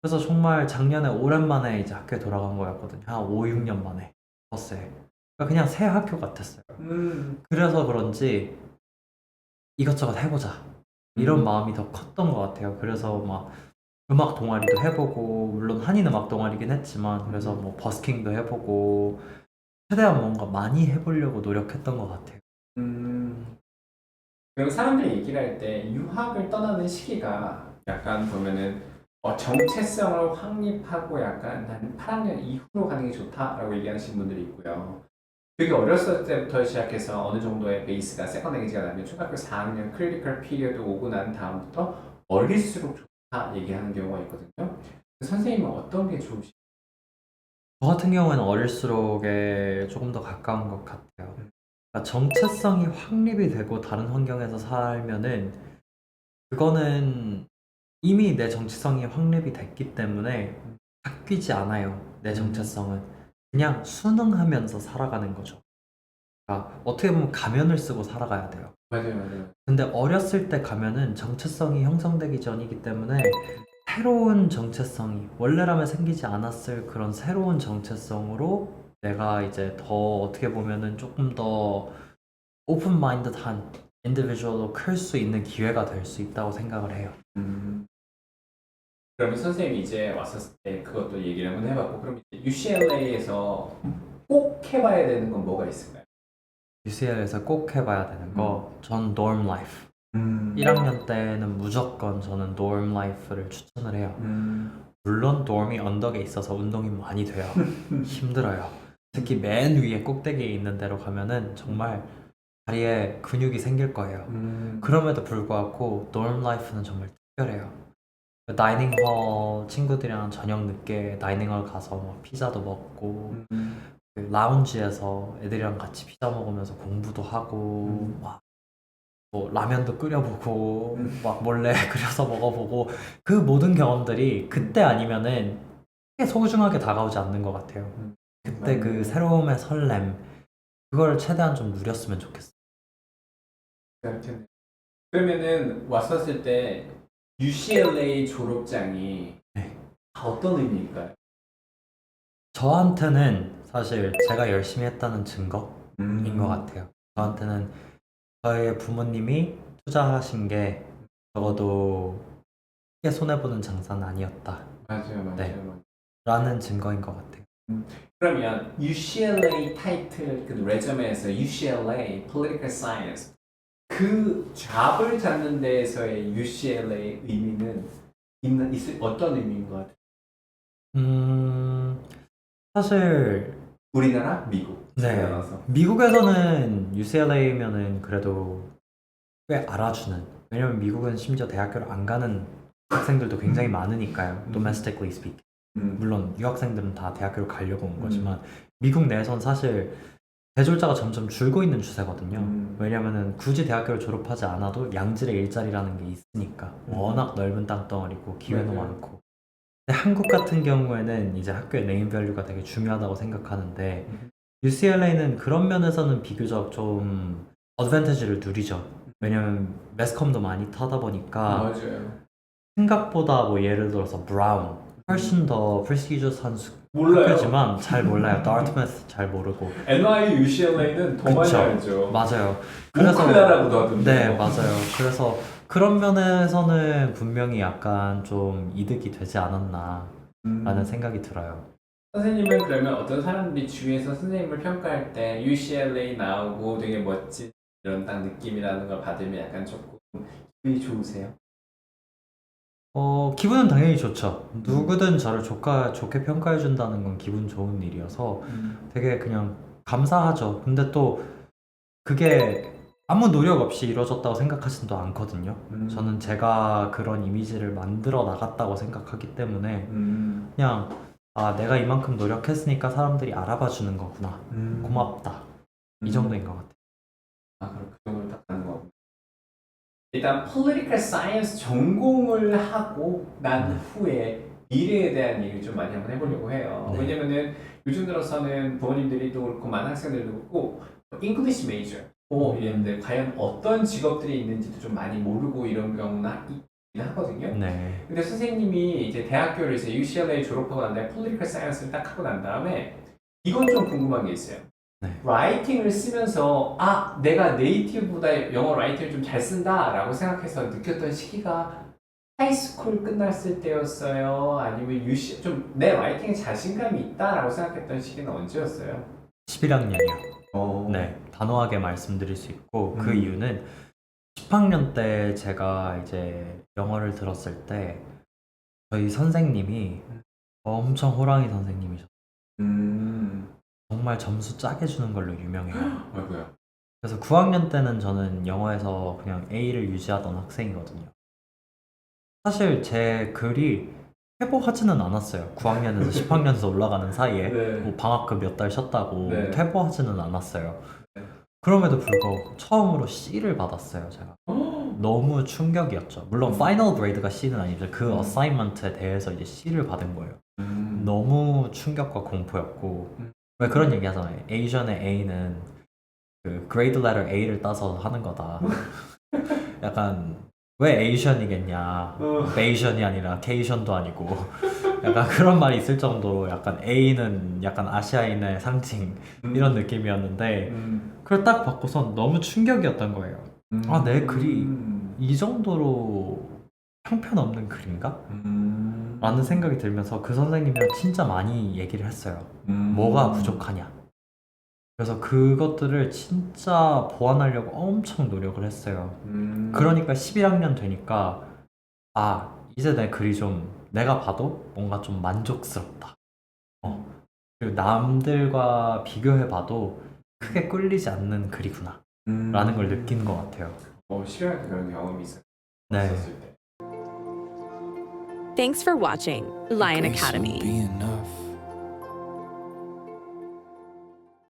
Speaker 1: 그래서 정말 작년에 오랜만에 이제 학교에 돌아간 거였거든요. 한 5, 6년 만에 버스에. 그러니까 그냥 새 학교 같았어요. 그래서 그런지 이것저것 해보자. 이런 마음이 더 컸던 것 같아요. 그래서 막 음악 동아리도 해보고, 물론 한인 음악 동아리긴 했지만, 그래서 뭐 버스킹도 해보고, 최대한 뭔가 많이 해보려고 노력했던 것 같아요.
Speaker 2: 그럼 사람들이 얘기를 할 때 유학을 떠나는 시기가 약간 보면은 정체성을 확립하고 약간 한 8학년 이후로 가는 게 좋다라고 얘기하시는 분들이 있고요. 되게 어렸을 때부터 시작해서 어느 정도의 베이스가 세컨 랭귀지가 나면 초등학교 4학년 크리티컬 피리어드 오고 난 다음부터 어릴수록 좋다 얘기하는 경우가 있거든요. 선생님은 어떤 게 좋으신가요?
Speaker 1: 저 같은 경우에는 어릴수록에 조금 더 가까운 것 같아요. 그러니까 정체성이 확립이 되고 다른 환경에서 살면은, 그거는 이미 내 정체성이 확립이 됐기 때문에 바뀌지 않아요. 내 정체성은. 그냥 순응하면서 살아가는 거죠. 그러니까 어떻게 보면 가면을 쓰고 살아가야 돼요.
Speaker 2: 맞아요.
Speaker 1: 근데 어렸을 때 가면은 정체성이 형성되기 전이기 때문에 새로운 정체성이 원래라면 생기지 않았을 그런 새로운 정체성으로 내가 이제 더 어떻게 보면은 조금 더 오픈 마인드한 인디비주얼로 클 수 있는 기회가 될 수 있다고 생각을 해요.
Speaker 2: 그러면 선생님이 이제 왔었을 때 그것도 얘기를 한번 해봤고 그럼 UCLA에서 꼭 해봐야 되는 건 뭐가 있을까요?
Speaker 1: UCL에서 꼭 해봐야 되는 거, 전 dorm life. 1학년 때는 무조건 저는 dorm life를 추천을 해요. 물론 dorm이 언덕에 있어서 운동이 많이 돼요. 힘들어요. 특히 맨 위에 꼭대기에 있는 데로 가면은 정말 다리에 근육이 생길 거예요. 그럼에도 불구하고 dorm life는 정말 특별해요. 다이닝홀 친구들이랑 저녁 늦게 다이닝홀 가서 뭐 피자도 먹고 그 라운지에서 애들이랑 같이 피자 먹으면서 공부도 하고 막 뭐 라면도 끓여보고 막 몰래 끓여서 먹어보고 그 모든 경험들이 그때 아니면은 크게 소중하게 다가오지 않는 것 같아요. 그때 그 새로움의 설렘 그걸 최대한 좀 누렸으면 좋겠어요.
Speaker 2: 그러면은 왔었을 때 UCLA 졸업장이
Speaker 1: 네.
Speaker 2: 어떤 의미일까요?
Speaker 1: 저한테는 사실 제가 열심히 했다는 증거인 것 같아요. 저한테는 저희 부모님이 투자하신 게 적어도 크게 손해보는 장사는 아니었다
Speaker 2: 맞아요.
Speaker 1: 네. 라는 증거인 것 같아요.
Speaker 2: 그러면 UCLA 타이틀 그 레저메에서 UCLA Political Science 그 잡을 잡는 데에서의 UCLA 의미는 어떤 의미인 것 같아요?
Speaker 1: 사실
Speaker 2: 우리나라, 미국.
Speaker 1: 네.
Speaker 2: 나눠서.
Speaker 1: 미국에서는 UCLA면은 그래도 꽤 알아주는. 왜냐면 미국은 심지어 대학교를 안 가는 학생들도 굉장히 많으니까요. Domestically speaking. 물론 유학생들은 다 대학교를 가려고 온 거지만 미국 내에선 사실 대졸자가 점점 줄고 있는 추세거든요. 왜냐면은 굳이 대학교를 졸업하지 않아도 양질의 일자리라는 게 있으니까 워낙 넓은 땅덩어리고 기회도
Speaker 2: 맞아요.
Speaker 1: 많고. 근데 한국 같은 경우에는 이제 학교의 네임밸류가 되게 중요하다고 생각하는데 UCLA는 그런 면에서는 비교적 좀 어드밴티지를 누리죠. 왜냐면 매스컴도 많이 타다 보니까
Speaker 2: 맞아요.
Speaker 1: 생각보다 뭐 예를 들어서 브라운 훨씬 더 프레스티지어스한
Speaker 2: 몰라요.
Speaker 1: 학교지만 잘 몰라요. 다트메스 잘 모르고.
Speaker 2: NYU, UCLA는 더 많이
Speaker 1: 그쵸.
Speaker 2: 알죠.
Speaker 1: 맞아요.
Speaker 2: 모클라라고도 하던데.
Speaker 1: 네, 맞아요. 그래서 그런 면에서는 분명히 약간 좀 이득이 되지 않았나라는 생각이 들어요.
Speaker 2: 선생님은 그러면 어떤 사람들이 주위에서 선생님을 평가할 때 UCLA 나오고 되게 멋진 이런 딱 느낌이라는 걸 받으면 약간 조금 기분이 좋으세요?
Speaker 1: 기분은 당연히 좋죠. 누구든 저를 좋게 평가해준다는 건 기분 좋은 일이어서 되게 그냥 감사하죠. 근데 또 그게 아무 노력 없이 이루어졌다고 생각하지도 않거든요. 저는 제가 그런 이미지를 만들어 나갔다고 생각하기 때문에 그냥 내가 이만큼 노력했으니까 사람들이 알아봐 주는 거구나. 고맙다. 이 정도인 것 같아요.
Speaker 2: 그럼 그 정도로 딱 가는 거고. 일단 Political Science 전공을 하고 난 후에 미래에 대한 얘기를 좀 많이 한번 해보려고 해요.
Speaker 1: 네.
Speaker 2: 왜냐면은 요즘 들어서는 부모님들이 또 그렇고 많은 학생들도 그렇고 English major 이랬는데 과연 어떤 직업들이 있는지도 좀 많이 모르고 이런 경우나 있긴 하거든요.
Speaker 1: 네.
Speaker 2: 근데 선생님이 이제 대학교를 이제 UCLA 졸업하고 난 다음에 Political Science를 딱 하고 난 다음에 이건 좀 궁금한 게 있어요.
Speaker 1: 네.
Speaker 2: 라이팅을 쓰면서 내가 네이티브보다 영어 라이팅을 좀 잘 쓴다 라고 생각해서 느꼈던 시기가 하이스쿨 끝났을 때였어요? 아니면 좀 내 라이팅에 자신감이 있다 라고 생각했던 시기는 언제였어요?
Speaker 1: 11학년이요. 네, 단호하게 말씀드릴 수 있고 그 이유는 10학년 때 제가 이제 영어를 들었을 때 저희 선생님이 엄청 호랑이 선생님이셨어요. 정말 점수 짜게 주는 걸로 유명해요.
Speaker 2: 아이고야.
Speaker 1: 그래서 9학년 때는 저는 영어에서 그냥 A를 유지하던 학생이거든요. 사실 제 글이 퇴보하지는 않았어요. 9학년에서 10학년에서 올라가는 사이에
Speaker 2: 네.
Speaker 1: 뭐 방학금 몇 달 쉬었다고
Speaker 2: 네.
Speaker 1: 퇴보하지는 않았어요.
Speaker 2: 네.
Speaker 1: 그럼에도 불구하고 처음으로 C를 받았어요, 제가. 너무 충격이었죠. 물론 파이널 그레이드가 C는 아니죠. 그 어사이먼트에 대해서 이제 C를 받은 거예요. 너무 충격과 공포였고 왜 그런 얘기 하잖아요. 에이션의 A는 그 그레이드 레터 A를 따서 하는 거다. 약간 왜 에이션이겠냐. 베이션이 아니라 케이션도 아니고 약간 그런 말이 있을 정도로 약간 A는 약간 아시아인의 상징 이런 느낌이었는데 그걸 딱 받고선 너무 충격이었던 거예요. 내 글이 이 정도로 형편없는 글인가? 라는 생각이 들면서 그 선생님이랑 진짜 많이 얘기를 했어요. 뭐가 부족하냐. 그래서 그것들을 진짜 보완하려고 엄청 노력을 했어요. 그러니까 11학년 되니까 이제 내 글이 좀 내가 봐도 뭔가 좀 만족스럽다. 그리고 남들과 비교해봐도 크게 꿀리지 않는 글이구나 라는 걸 느낀 것 같아요.
Speaker 2: 10년 그런 경험이 있었을
Speaker 1: 네.
Speaker 2: 때.
Speaker 4: Thanks for watching Lion Academy.